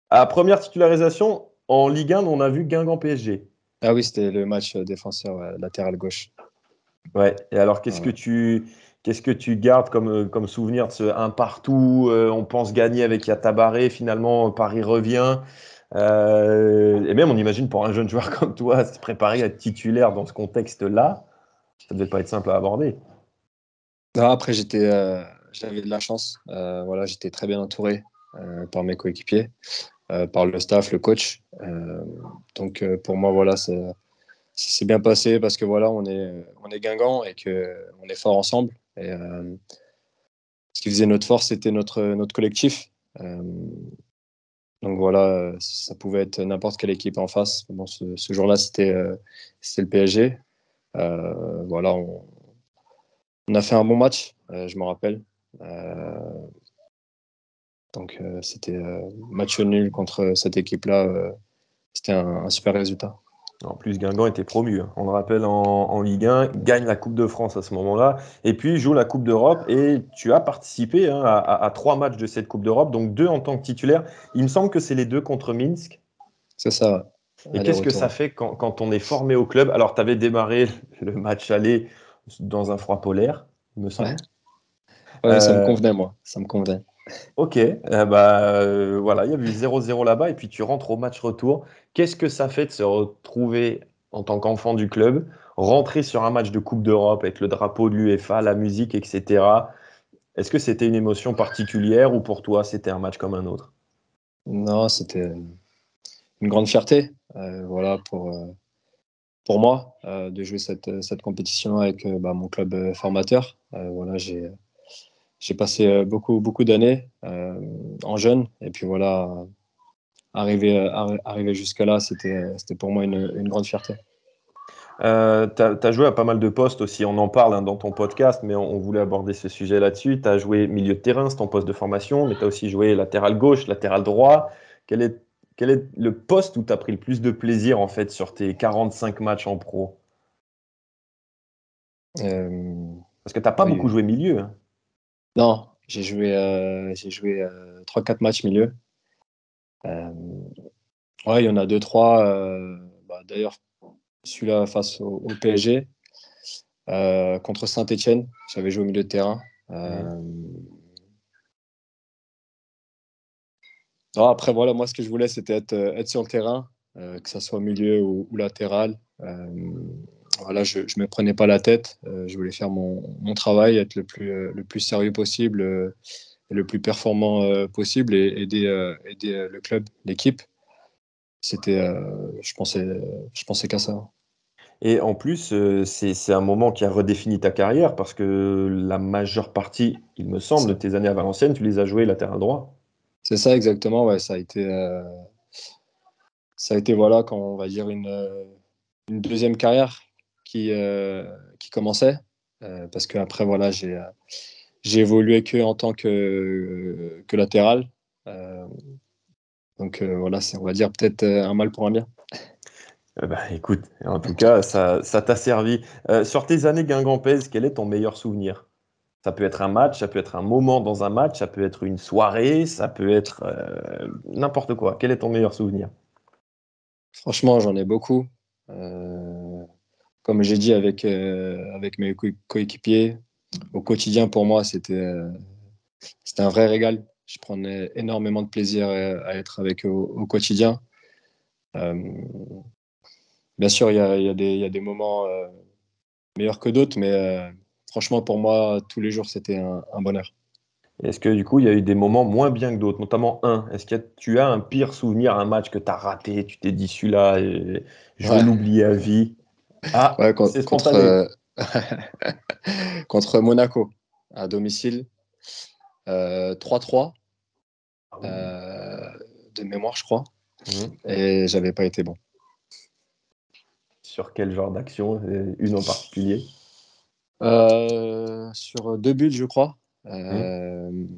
À première titularisation en Ligue 1, on a vu Guingamp PSG. Ah oui, c'était le match défenseur latéral gauche. Ouais. Et alors, qu'est-ce que tu gardes comme souvenir de ce 1 partout? On pense gagner avec Yatabaré. Finalement, Paris revient. Et même, on imagine pour un jeune joueur comme toi, se préparer à être titulaire dans ce contexte-là, ça ne devait pas être simple à aborder. Non, après, j'avais de la chance. Voilà, j'étais très bien entouré par mes coéquipiers, par le staff, le coach. Donc, pour moi, voilà, ça s'est bien passé parce que voilà, on est Guingamp et qu'on est fort ensemble. Et ce qui faisait notre force, c'était notre collectif. Donc voilà, ça pouvait être n'importe quelle équipe en face. Bon, ce jour-là, c'était le PSG. Voilà, on a fait un bon match, je me rappelle. Donc c'était match nul contre cette équipe-là. C'était un super résultat. En plus, Guingamp était promu, hein. On le rappelle en Ligue 1, gagne la Coupe de France à ce moment-là, et puis joue la Coupe d'Europe. Et tu as participé à 3 matchs de cette Coupe d'Europe, donc 2 en tant que titulaire. Il me semble que c'est les 2 contre Minsk. C'est ça. Et qu'est-ce que ça fait quand on est formé au club? Alors, tu avais démarré le match aller dans un froid polaire, il me semble. Ouais, ça me convenait, moi. Ça me convenait. Ok, voilà, il y a eu 0-0 là-bas, et puis tu rentres au match retour. Qu'est-ce que ça fait de se retrouver en tant qu'enfant du club, rentrer sur un match de Coupe d'Europe avec le drapeau de l'UEFA, la musique, etc. Est-ce que c'était une émotion particulière ou pour toi c'était un match comme un autre? Non, c'était une grande fierté, voilà, pour moi, de jouer cette compétition avec mon club formateur. Voilà, j'ai j'ai passé beaucoup d'années en jeune. Et puis voilà, arriver jusqu'à là, c'était pour moi une grande fierté. Tu as joué à pas mal de postes aussi, on en parle dans ton podcast, mais on voulait aborder ce sujet là-dessus. Tu as joué milieu de terrain, c'est ton poste de formation, mais tu as aussi joué latéral gauche, latéral droit. Quel est, quel est le poste où tu as pris le plus de plaisir en fait sur tes 45 matchs en pro? Euh, Parce que tu n'as pas beaucoup oui. joué milieu, hein. Non, j'ai joué 3-4 matchs milieu. Euh, ouais, il y en a 2-3. D'ailleurs, celui-là face au PSG, contre Saint-Étienne, j'avais joué au milieu de terrain. Non, après, voilà, moi, ce que je voulais, c'était être sur le terrain, que ça soit milieu ou latéral. Voilà, je ne me prenais pas la tête. Je voulais faire mon travail, être le plus sérieux possible et le plus performant possible et aider le club, l'équipe. Je pensais qu'à ça. Et en plus, c'est un moment qui a redéfini ta carrière parce que la majeure partie, il me semble, de tes années à Valenciennes, tu les as jouées latéral droit. C'est ça exactement, ouais. Ça a été voilà, quand on va dire une deuxième carrière qui commençait. Parce qu'après, voilà, j'ai évolué que en tant que latéral. Euh, donc voilà, c'est, on va dire peut-être un mal pour un bien. Écoute, en tout cas, ça t'a servi. Sur tes années guingampaises, quel est ton meilleur souvenir? Ça peut être un match, ça peut être un moment dans un match, ça peut être une soirée, ça peut être n'importe quoi. Quel est ton meilleur souvenir? Franchement, j'en ai beaucoup. Comme j'ai dit avec mes coéquipiers, au quotidien, pour moi, c'était un vrai régal. Je prenais énormément de plaisir à être avec eux au quotidien. Euh, Bien sûr, il y a des moments meilleurs que d'autres, mais franchement, pour moi, tous les jours, c'était un bonheur. Est-ce que du coup, il y a eu des moments moins bien que d'autres, notamment un? Est-ce que tu as un pire souvenir, un match que tu as raté, tu t'es dit celui-là, je veux Ouais, l'oublier à vie? Ah, ouais, c'est contre, spontané. contre Monaco, à domicile, 3-3 Ah oui. de mémoire, je crois, Mhm. et j'avais pas été bon. Sur quel genre d'action? Une en particulier? Sur 2 buts, je crois. Mhm.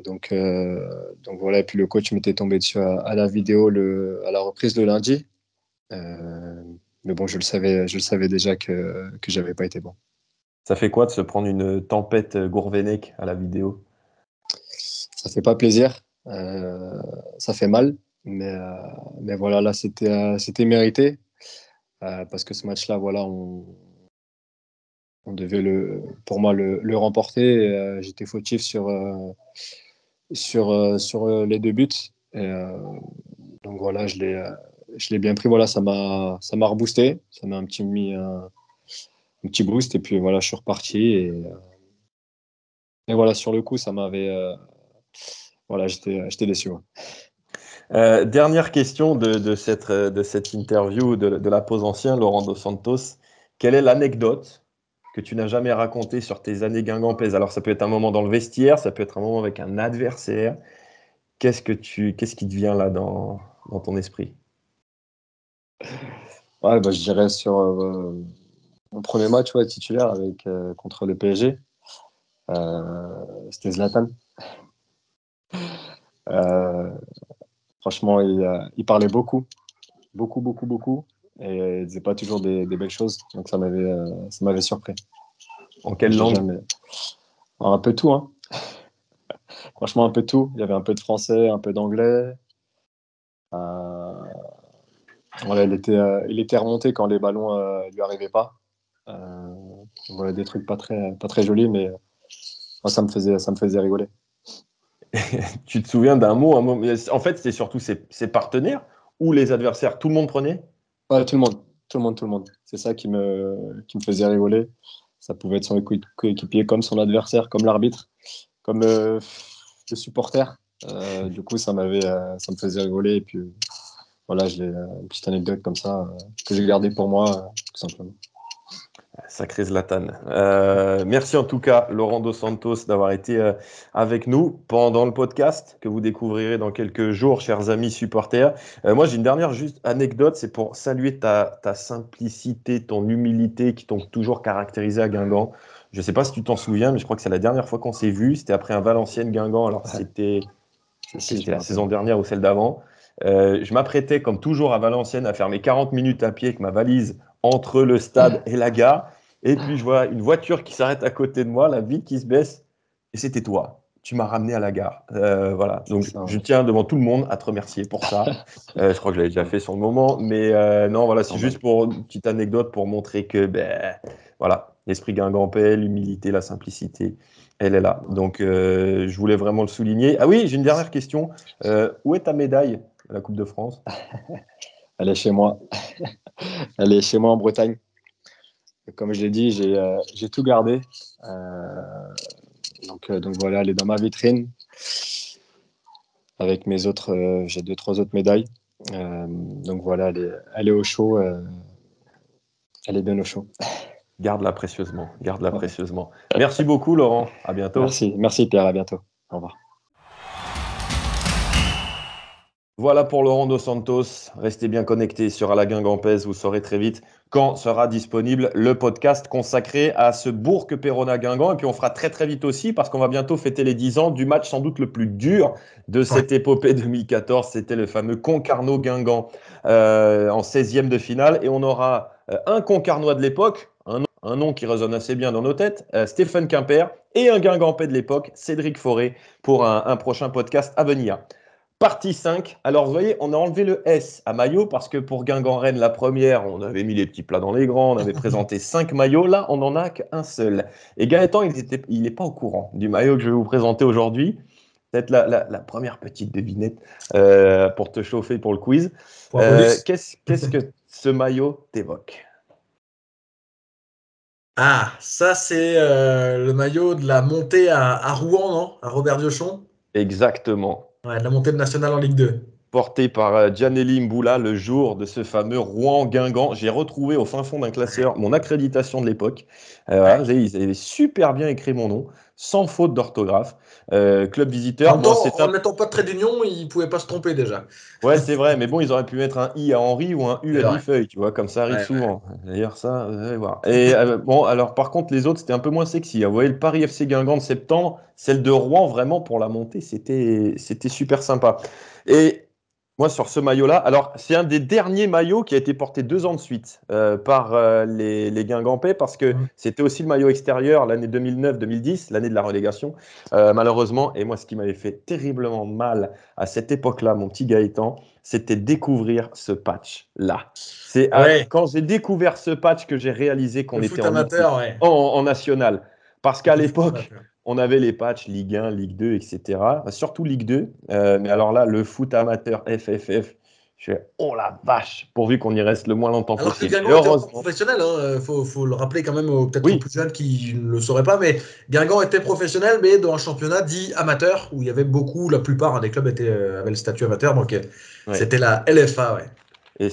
Donc voilà, et puis le coach m'était tombé dessus à la vidéo à la reprise le lundi. Euh, mais bon, je le savais déjà que j'avais pas été bon. Ça fait quoi de se prendre une tempête Gourvenec à la vidéo? Ça fait pas plaisir, ça fait mal, mais voilà, là c'était mérité parce que ce match-là, voilà, on devait pour moi le remporter. J'étais fautif sur les 2 buts. Et, donc voilà, je l'ai bien pris. Voilà, ça m'a reboosté, ça m'a mis un petit boost. Et puis voilà, je suis reparti. Et voilà, sur le coup, ça m'avait. Voilà, j'étais déçu. Ouais. Dernière question de cette interview, de la pause ancien, Laurent Dos Santos. Quelle est l'anecdote que tu n'as jamais racontée sur tes années guingampaises? Alors, ça peut être un moment dans le vestiaire, ça peut être un moment avec un adversaire. Qu'est-ce qui te vient là dans ton esprit? Ouais, je dirais sur mon premier match titulaire contre le PSG. C'était Zlatan. Euh, Franchement, il parlait beaucoup, beaucoup, beaucoup, beaucoup. Et il disait pas toujours des belles choses. Donc ça m'avait surpris. En quelle J'ai langue? jamais. Un peu tout, hein. Franchement, un peu tout. Il y avait un peu de français, un peu d'anglais. Euh, voilà, il était remonté quand les ballons lui arrivaient pas. Voilà, des trucs pas très jolis, mais moi, ça me faisait rigoler. Tu te souviens d'un mot, un mot? En fait, c'est surtout ses partenaires ou les adversaires. Tout le monde prenait? Ouais, tout le monde, tout le monde, tout le monde. C'est ça qui me faisait rigoler. Ça pouvait être son coéquipier, comme son adversaire, comme l'arbitre, comme le supporter. Du coup, ça me faisait rigoler. Et puis, voilà, une petite anecdote comme ça que j'ai gardée pour moi, tout simplement. Sacré Zlatan. Merci en tout cas, Laurent Dos Santos, d'avoir été avec nous pendant le podcast que vous découvrirez dans quelques jours, chers amis supporters. Moi, j'ai une dernière juste anecdote, c'est pour saluer ta simplicité, ton humilité qui t'ont toujours caractérisé à Guingamp. Je ne sais pas si tu t'en souviens, mais je crois que c'est la dernière fois qu'on s'est vu. C'était après un Valenciennes-Guingamp. Alors, c'était la saison dernière ou celle d'avant. Je m'apprêtais, comme toujours à Valenciennes, à faire mes 40 minutes à pied avec ma valise entre le stade et la gare. Et puis, je vois une voiture qui s'arrête à côté de moi, la vitre qui se baisse. Et c'était toi. Tu m'as ramené à la gare. Voilà. Donc, je tiens devant tout le monde à te remercier pour ça. Je crois que je l'avais déjà fait sur le moment. Mais non, voilà, c'est juste pour une petite anecdote pour montrer que, voilà, l'esprit guingampais, l'humilité, la simplicité, elle est là. Donc, je voulais vraiment le souligner. Ah oui, j'ai une dernière question. Où est ta médaille à la Coupe de France? Elle est chez moi. Elle est chez moi en Bretagne. Comme je l'ai dit, j'ai tout gardé. Donc voilà, elle est dans ma vitrine. Avec mes autres, j'ai 2-3 autres médailles. Donc voilà, elle est au chaud. Elle est bien au chaud. Garde-la précieusement. Garde-la précieusement. Merci beaucoup, Laurent. À bientôt. Merci Pierre. À bientôt. Au revoir. Voilà pour Laurent Dos Santos. Restez bien connectés sur À la Guingampaise. Vous saurez très vite quand sera disponible le podcast consacré à ce Bourg-Péronne-Guingamp. Et puis on fera très très vite aussi parce qu'on va bientôt fêter les 10 ans du match sans doute le plus dur de cette épopée 2014. C'était le fameux Concarneau-Guingamp en 16e de finale. Et on aura un Concarnois de l'époque, un nom qui résonne assez bien dans nos têtes, Stéphane Quimper, et un Guingampais de l'époque, Cédric Forêt, pour un prochain podcast à venir. Partie 5. Alors, vous voyez, on a enlevé le S à maillot parce que pour Guingamp-Rennes, la première, on avait mis les petits plats dans les grands, on avait présenté 5 maillots. Là, on n'en a qu'un seul. Et Gaëtan, il n'est pas au courant du maillot que je vais vous présenter aujourd'hui. Peut-être la première petite devinette pour te chauffer pour le quiz. Qu'est-ce que ce maillot t'évoque? Ah, ça, c'est le maillot de la montée à Rouen, non? À Robert Diochon? Exactement. Ouais, de la montée de nationale en Ligue 2. Porté par Gianelli Mboula le jour de ce fameux Rouen-Guingamp. J'ai retrouvé au fin fond d'un classeur mon accréditation de l'époque. Voilà, ils avaient super bien écrit mon nom, sans faute d'orthographe. Club visiteur. En ne mettant pas de trait d'union, ils ne pouvaient pas se tromper déjà. Ouais, c'est vrai, mais bon, ils auraient pu mettre un I à Henri ou un U à Diffeuille, tu vois, comme ça arrive souvent. D'ailleurs, ça, vous allez voir. Et bon, alors par contre, les autres, c'était un peu moins sexy. Vous voyez, le Paris FC Guingamp de septembre, celle de Rouen, vraiment, pour la montée, c'était super sympa. Et moi, sur ce maillot-là, alors c'est un des derniers maillots qui a été porté 2 ans de suite par les Guingampais parce que c'était aussi le maillot extérieur l'année 2009-2010, l'année de la relégation, malheureusement. Et moi, ce qui m'avait fait terriblement mal à cette époque-là, mon petit Gaëtan, c'était découvrir ce patch-là. C'est quand j'ai découvert ce patch que j'ai réalisé qu'on était en national. Parce qu'à l'époque, on avait les patchs Ligue 1, Ligue 2, etc. Surtout Ligue 2. Mais alors là, le foot amateur FFF, je fais oh la vache, pourvu qu'on y reste le moins longtemps possible. Alors que Guingamp était professionnel, faut le rappeler quand même peut-être aux plus jeunes qui ne le sauraient pas, mais Guingamp était professionnel, mais dans un championnat dit amateur, où il y avait la plupart des clubs avaient le statut amateur, donc c'était la LFA. Et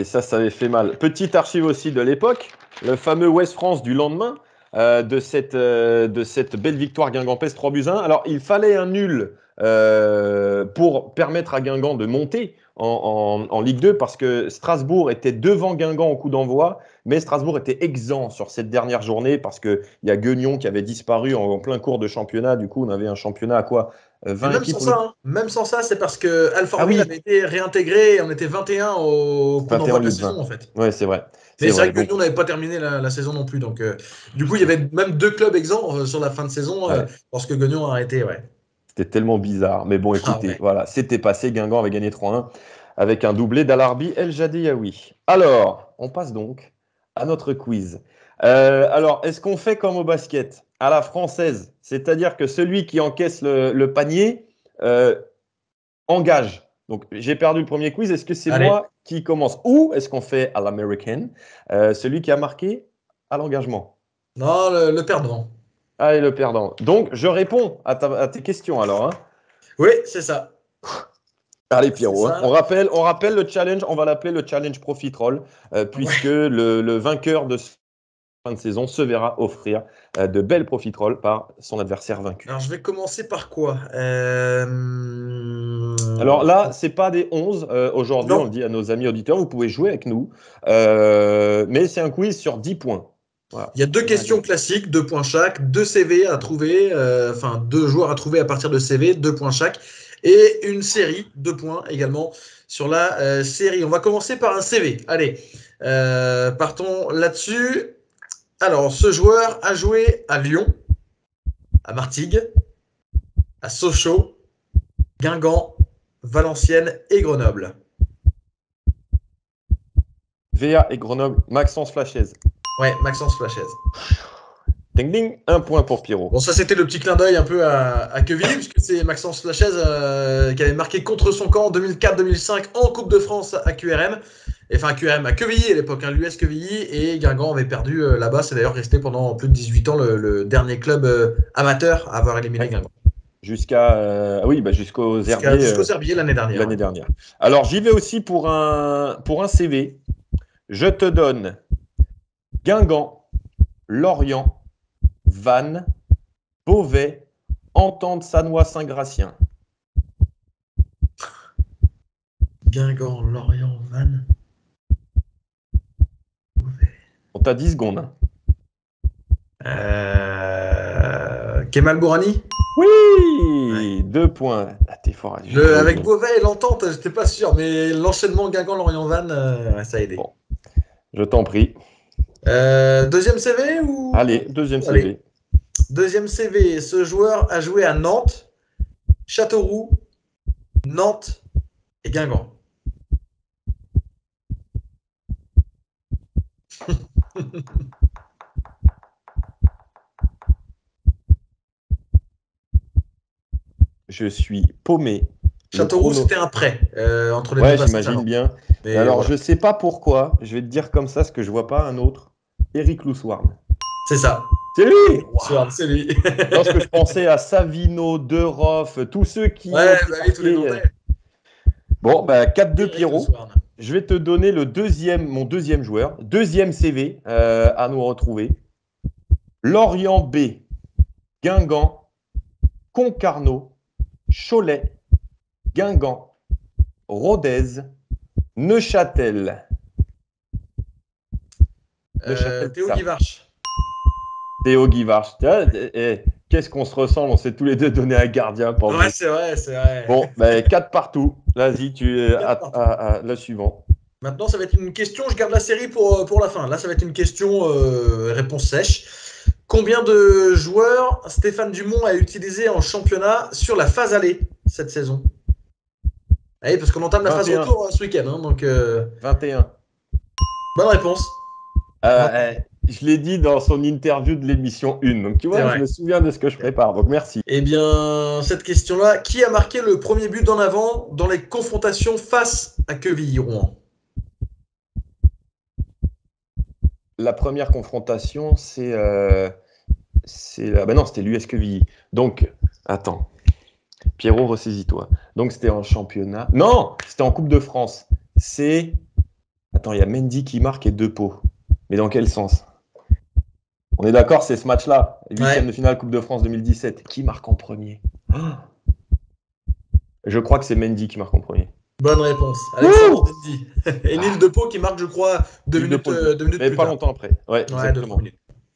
ça avait fait mal. Petite archive aussi de l'époque, le fameux Ouest France du lendemain, de cette belle victoire guingampaise 3-1. Alors, il fallait un nul pour permettre à Guingamp de monter en Ligue 2 parce que Strasbourg était devant Guingamp au coup d'envoi, mais Strasbourg était exempt sur cette dernière journée parce qu'il y a Guignon qui avait disparu en plein cours de championnat. Du coup, on avait un championnat à quoi 20 même, même sans ça, c'est parce que Alfortville avait été réintégré et on était 21 au coup d'envoi de la saison en fait. Oui, c'est vrai. Mais c'est vrai que Guignon n'avait pas terminé la saison non plus. Donc, du coup, il y avait même 2 clubs exempts sur la fin de saison lorsque Guignon a arrêté. C'était tellement bizarre. Mais bon, écoutez, voilà, c'était passé. Guingamp avait gagné 3-1 avec un doublé d'Alarbi El Jadéaoui. Alors, on passe donc à notre quiz. Alors, est-ce qu'on fait comme au basket, à la française? C'est-à-dire que celui qui encaisse le panier engage. Donc, j'ai perdu le premier quiz. Est-ce que c'est moi qui commence? Ou est-ce qu'on fait à l'américaine, celui qui a marqué à l'engagement? Non, le perdant. Allez, le perdant. Donc, je réponds à tes questions alors. Oui, c'est ça. Allez, Pierrot. On rappelle le challenge. On va l'appeler le challenge Profitroll, puisque le vainqueur de fin de saison se verra offrir de belles profiteroles par son adversaire vaincu. Alors, je vais commencer par quoi Alors là, c'est pas des 11. Aujourd'hui, Non. on le dit à nos amis auditeurs, vous pouvez jouer avec nous. Mais c'est un quiz sur 10 points. Voilà. Il y a 2 questions classiques, 2 points chaque, 2 CV à trouver, 2 joueurs à trouver à partir de CV, 2 points chaque, et une série, 2 points également sur la série. On va commencer par un CV. Allez, partons là-dessus. Alors, ce joueur a joué à Lyon, à Martigues, à Sochaux, Guingamp, Valenciennes et Grenoble. VA et Grenoble, Maxence Flachez. Ouais, Maxence Flachez. Ding ding, 1 point pour Pierrot. Bon, ça c'était le petit clin d'œil un peu à Quevilly, puisque c'est Maxence Flachez qui avait marqué contre son camp en 2004-2005 en Coupe de France à QRM. Enfin, à QRM, à Quevilly à l'époque, l'US Quevilly, et Guingamp avait perdu là-bas. C'est d'ailleurs resté pendant plus de 18 ans le dernier club amateur à avoir éliminé Guingamp. Jusqu'aux Herbiers. Jusqu'aux Herbiers l'année dernière. Alors, j'y vais aussi pour un CV. Je te donne Guingamp, Lorient, Vannes, Beauvais, Entente Sannois Saint-Gratien. Guingamp, Lorient, Vannes. On t'a 10 secondes. Kemal Bourani. Oui, 2 points. Ah, t'es fort. Avec Beauvais et l'Entente, j'étais pas sûr, mais l'enchaînement Guingamp, Lorient, Vannes, ça a aidé. Bon, je t'en prie. Deuxième CV ou... Allez, deuxième CV. Allez. Deuxième CV, ce joueur a joué à Nantes, Châteauroux, Nantes et Guingamp. Je suis paumé. Châteauroux, c'était un prêt entre les deux. Ouais, j'imagine bien. Mais alors, voilà. je sais pas pourquoi. Je vais te dire comme ça, parce que je vois pas un autre. Eric Louswarn. C'est ça. C'est lui. Wow. C'est lui. Lorsque je pensais à Savino, Deroff, tous ceux qui... Ouais, bah oui, tous les Nantais. Bon, 4-2 Pierrot. Je vais te donner mon deuxième joueur, deuxième CV à nous retrouver. Lorient B, Guingamp, Concarneau, Cholet, Guingamp, Rodez, Neuchâtel. Théo Guivarch. Théo Guivarch. Qu'est-ce qu'on se ressemble? On s'est tous les deux donné un gardien. Ouais, c'est vrai. Bon, 4 partout. Vas-y, tu es à la suivante. Maintenant, ça va être une question. Je garde la série pour la fin. Là, ça va être une question réponse sèche. Combien de joueurs Stéphane Dumont a utilisé en championnat sur la phase aller cette saison? Oui, parce qu'on entame la phase retour ce week-end. Donc, 21. Bonne réponse. Je l'ai dit dans son interview de l'émission 1. Donc, tu vois, je me souviens de ce que je prépare. Donc, merci. Eh bien, cette question-là, qui a marqué le premier but d'en avant dans les confrontations face à Quevilly-Rouen? La première confrontation, c'était l'US Quevilly. Donc, attends. Pierrot, ressaisis-toi. Donc, c'était en championnat. Non, c'était en Coupe de France. Attends, il y a Mendy qui marque et Depau. Mais dans quel sens? On est d'accord, c'est ce match-là. 8e de finale Coupe de France 2017. Qui marque en premier? Je crois que c'est Mendy qui marque en premier. Bonne réponse. Alexandre Mendy. Et Nil Depau qui marque, je crois, 2 minutes plus mais pas tard. longtemps après. Ouais, exactement.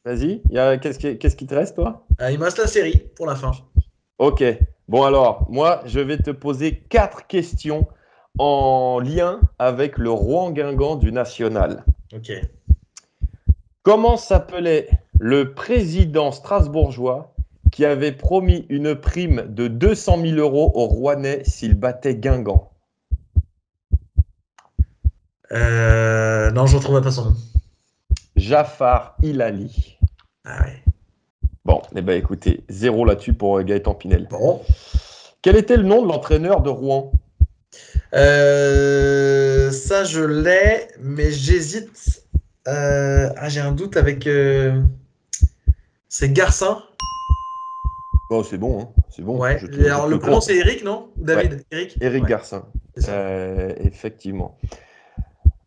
Vas-y, qu'est-ce qui te reste, toi? Il me reste la série pour la fin. Ok. Bon, alors, moi, je vais te poser 4 questions en lien avec le Rouen-Guingamp du National. Ok. Comment s'appelait le président strasbourgeois qui avait promis une prime de 200 000 € aux Rouennais s'il battait Guingamp? Non, je ne retrouverai pas son nom. Jafar Hilali. Ah ouais. Bon, écoutez, 0 là-dessus pour Gaëtan Pinel. Bon. Quel était le nom de l'entraîneur de Rouen? Ça, je l'ai, mais j'hésite. J'ai un doute avec. C'est Garcin. Bon, c'est bon. Hein. C'est bon. Ouais. Alors, le prénom, c'est Eric, non? David. Ouais. Eric Garcin. Effectivement.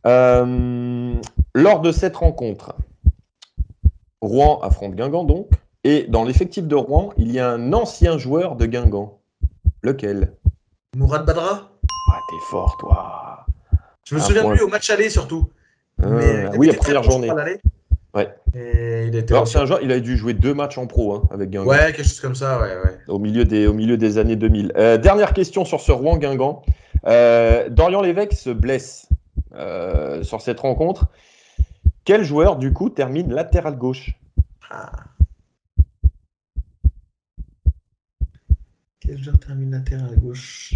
Lors de cette rencontre, Rouen affronte Guingamp donc. Et dans l'effectif de Rouen, il y a un ancien joueur de Guingamp. Lequel? Mourad Badra. Ah, t'es fort, toi. Je me souviens de lui au match aller surtout. Oui, la première journée. Ouais. Et il était. Alors, c'est un joueur, il a dû jouer 2 matchs en pro avec Guingamp. Ouais, quelque chose comme ça, ouais. Au milieu des années 2000. Dernière question sur ce Rouen-Guingamp. Dorian Lévesque se blesse sur cette rencontre. Quel joueur, du coup, termine latéral gauche? Quel joueur termine latéral gauche?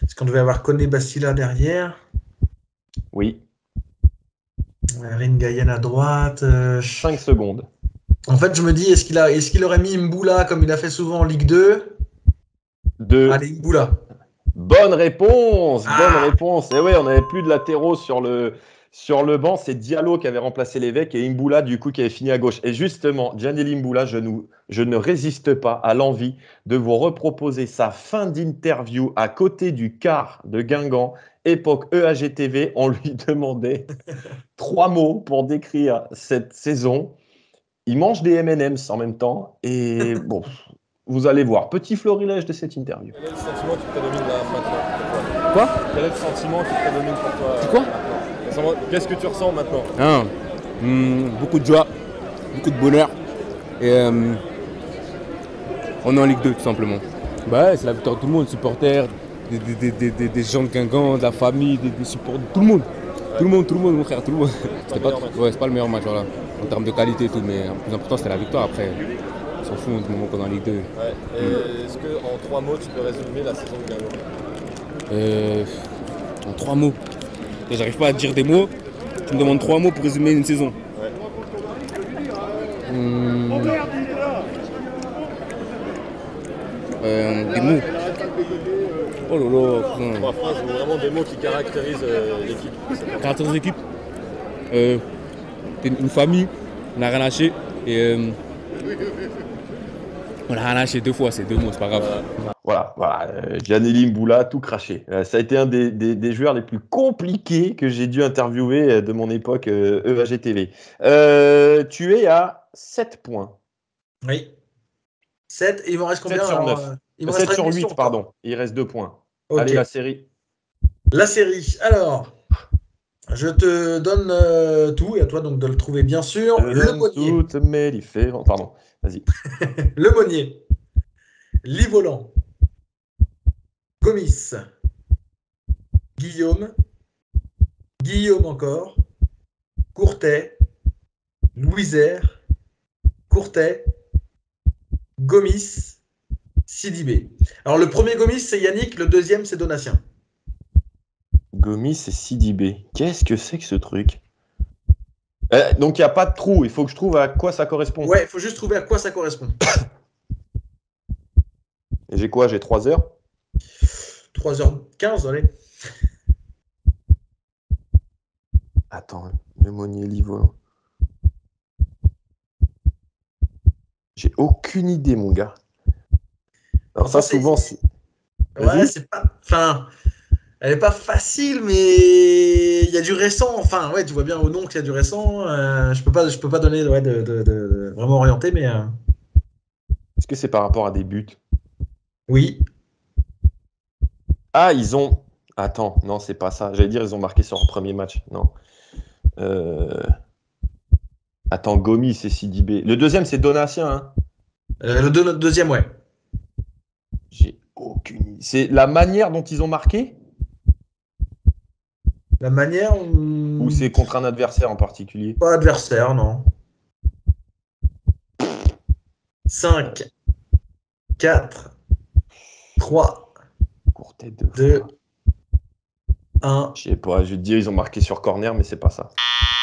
Est-ce qu'on devait avoir Koné Bastila derrière? Oui. Ringayen à droite. 5 secondes. En fait, je me dis, est-ce qu'il aurait mis Mboula comme il a fait souvent en Ligue 2? Allez, Mboula. Bonne réponse. Bonne réponse. Et oui, on n'avait plus de latéraux sur le banc. C'est Diallo qui avait remplacé Lévesque et Mboula, du coup, qui avait fini à gauche. Et justement, Djaneli Mboula, je ne résiste pas à l'envie de vous reproposer sa fin d'interview à côté du quart de Guingamp, époque EAGTV. On lui demandait 3 mots pour décrire cette saison. Il mange des M&M's en même temps. Et bon, vous allez voir. Petit florilège de cette interview. Quel est le sentiment qui prédomine là maintenant? Quoi? Quel est le sentiment qui prédomine pour toi? C'est quoi? Qu'est-ce que tu ressens maintenant? Beaucoup de joie, beaucoup de bonheur. Et on est en Ligue 2 tout simplement. Bah, c'est la victoire de tout le monde, supporters, des gens de Guingamp, de la famille, des supporters, tout le monde. Tout le monde, mon frère, tout le monde. C'est pas le meilleur match, voilà, en termes de qualité et tout, mais le plus important c'était la victoire. Après, on s'en fout du moment qu'on est en Ligue 2. Ouais. Est-ce qu'en 3 mots tu peux résumer la saison de Guingamp? En 3 mots. J'arrive pas à dire des mots. Tu me demandes 3 mots pour résumer une saison. Ouais. Des mots. Oh là là. 3 phrases ou vraiment des mots qui caractérisent l'équipe. Caractérise l'équipe. Une famille, on n'a rien lâché. Et on n'a rien lâché 2 fois, c'est 2 mots, c'est pas grave. Voilà. Djaneli Mboula, tout craché. Ça a été un des joueurs les plus compliqués que j'ai dû interviewer de mon époque EAGTV. Tu es à 7 points. Oui. 7, et il m'en reste combien? 7 sur 9. 7 sur 8, pardon. Il reste 2 points. Okay. Allez, la série. La série. Alors, je te donne tout, et à toi donc de le trouver, bien sûr. Le Monnier. Pardon, vas-y. Le Monnier. Livolan. Gomis. Guillaume. Guillaume encore. Courtet. Louisère. Courtet. Gomis. Sidibé. Alors le premier Gomis c'est Yannick, le deuxième c'est Donatien. Gomis et Sidibé. Qu'est-ce que c'est que ce truc? Donc il n'y a pas de trou, il faut que je trouve à quoi ça correspond. Ouais, il faut juste trouver à quoi ça correspond. Et j'ai quoi? J'ai 3 heures? 3h15, allez. Attends, le Monnier Livolan. J'ai aucune idée, mon gars. Alors ça, souvent... Ouais, c'est pas... Enfin, elle est pas facile, mais il y a du récent. Enfin, ouais, tu vois bien au nom qu'il y a du récent. Je peux pas donner de vraiment orienté, mais... Est-ce que c'est par rapport à des buts? Oui. Ah, ils ont... Attends, non, c'est pas ça. J'allais dire, ils ont marqué sur leur premier match. Non. Attends, Gomis, c'est Sidibé. Le deuxième, c'est Donatien, hein? Le deuxième, ouais. J'ai aucune idée. C'est la manière dont ils ont marqué? La manière... Ou c'est contre un adversaire en particulier? Pas adversaire, non. 5, 4, 3, Courtet 2, 1. Je sais pas, je vais te dire, ils ont marqué sur corner, mais c'est pas ça.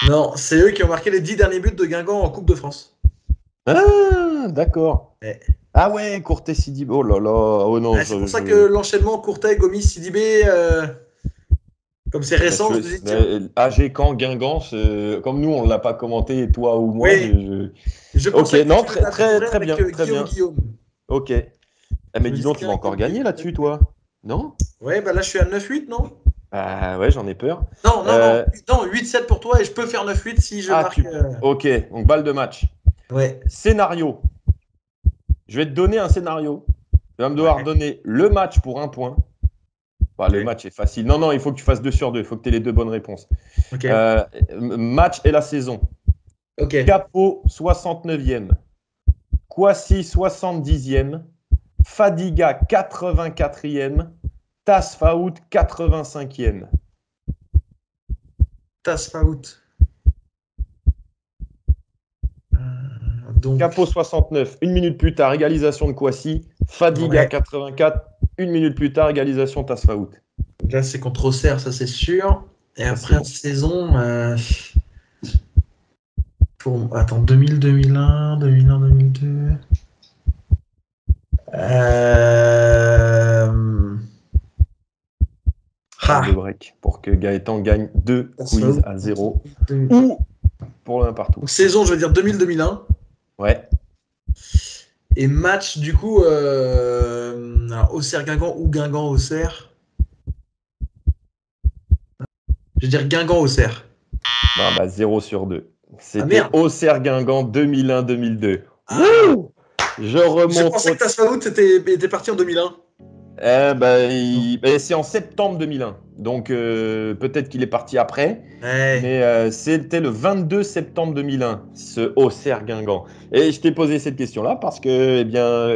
Non, c'est eux qui ont marqué les 10 derniers buts de Guingamp en Coupe de France. Ah, d'accord. Ouais. Ah ouais, Courtet, Sidibé. Oh là là. Oh non. C'est pour ça que l'enchaînement Courtet, Gomis, Sidibé, comme c'est récent, je te dis. AG Caen, Guingamp, comme nous, on ne l'a pas commenté, toi ou moi. Oui. Je ok, non, très bien. Très bien. Guillaume. Ok. Mais dis donc, tu vas encore gagner là-dessus, toi? Non? Ouais, bah là, je suis à 9-8, non? Ouais, j'en ai peur. Non, 8-7 pour toi et je peux faire 9-8 si je marque. Ok, donc balle de match. Ouais. Scénario. Je vais te donner un scénario. Tu vas me devoir donner le match pour 1 point. Le match est facile. Non, il faut que tu fasses 2 sur 2. Il faut que tu aies les 2 bonnes réponses. Match et la saison. Capo 69e. Kouassi 70e. Fadiga 84e. Tasfaout 85e. Tasfaout. Capo 69, 1 minute plus tard, égalisation de Kouassi. Fadiga 84, 1 minute plus tard, égalisation Tasfaout. Là, c'est contre Auxerre, ça c'est sûr. Et après, en saison. Attends, 2000, 2001, 2001, 2002. De break pour que Gaëtan gagne 2 quiz à 0 ou pour l'un partout. Saison, je veux dire 2000-2001. Ouais. Et match, du coup, Auxerre-Guingamp ou Guingamp-Auxerre. Je veux dire Guingamp-Auxerre. 0 sur 2. C'était Auxerre-Guingamp 2001-2002. Je remonte. Je pensais que Tasfaout était parti en 2001. C'est en septembre 2001. Donc peut-être qu'il est parti après. Mais c'était le 22 septembre 2001, ce Auxerre-Guingamp. Et je t'ai posé cette question-là parce que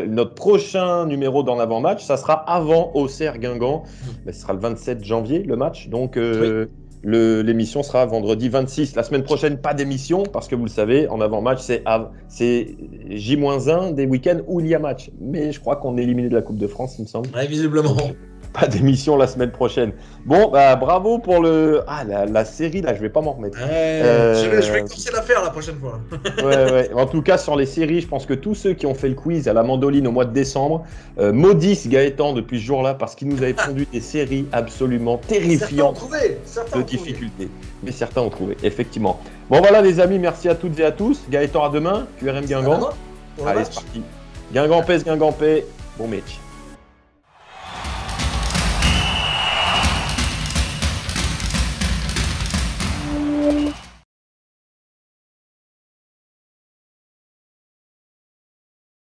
notre prochain numéro dans l'avant-match, ça sera avant Auxerre-Guingamp. Ce sera le 27 janvier, le match. Donc l'émission sera vendredi 26. La semaine prochaine, pas d'émission parce que vous le savez, en avant-match, c'est J-1 des week-ends où il y a match. Mais je crois qu'on est éliminé de la Coupe de France, il me semble. Ouais, visiblement. Pas d'émission la semaine prochaine. Bon, bravo pour la série, là, je vais pas m'en remettre. Je vais commencer la faire la prochaine fois. ouais. En tout cas, sur les séries, je pense que tous ceux qui ont fait le quiz à la mandoline au mois de décembre maudissent Gaëtan depuis ce jour-là parce qu'il nous avait pondu des séries absolument terrifiantes de difficultés. Mais certains ont trouvé, effectivement. Bon, voilà les amis, merci à toutes et à tous. Gaëtan, à demain. QRM Guingamp. Allez, c'est parti. Guingamp-Pès, bon match.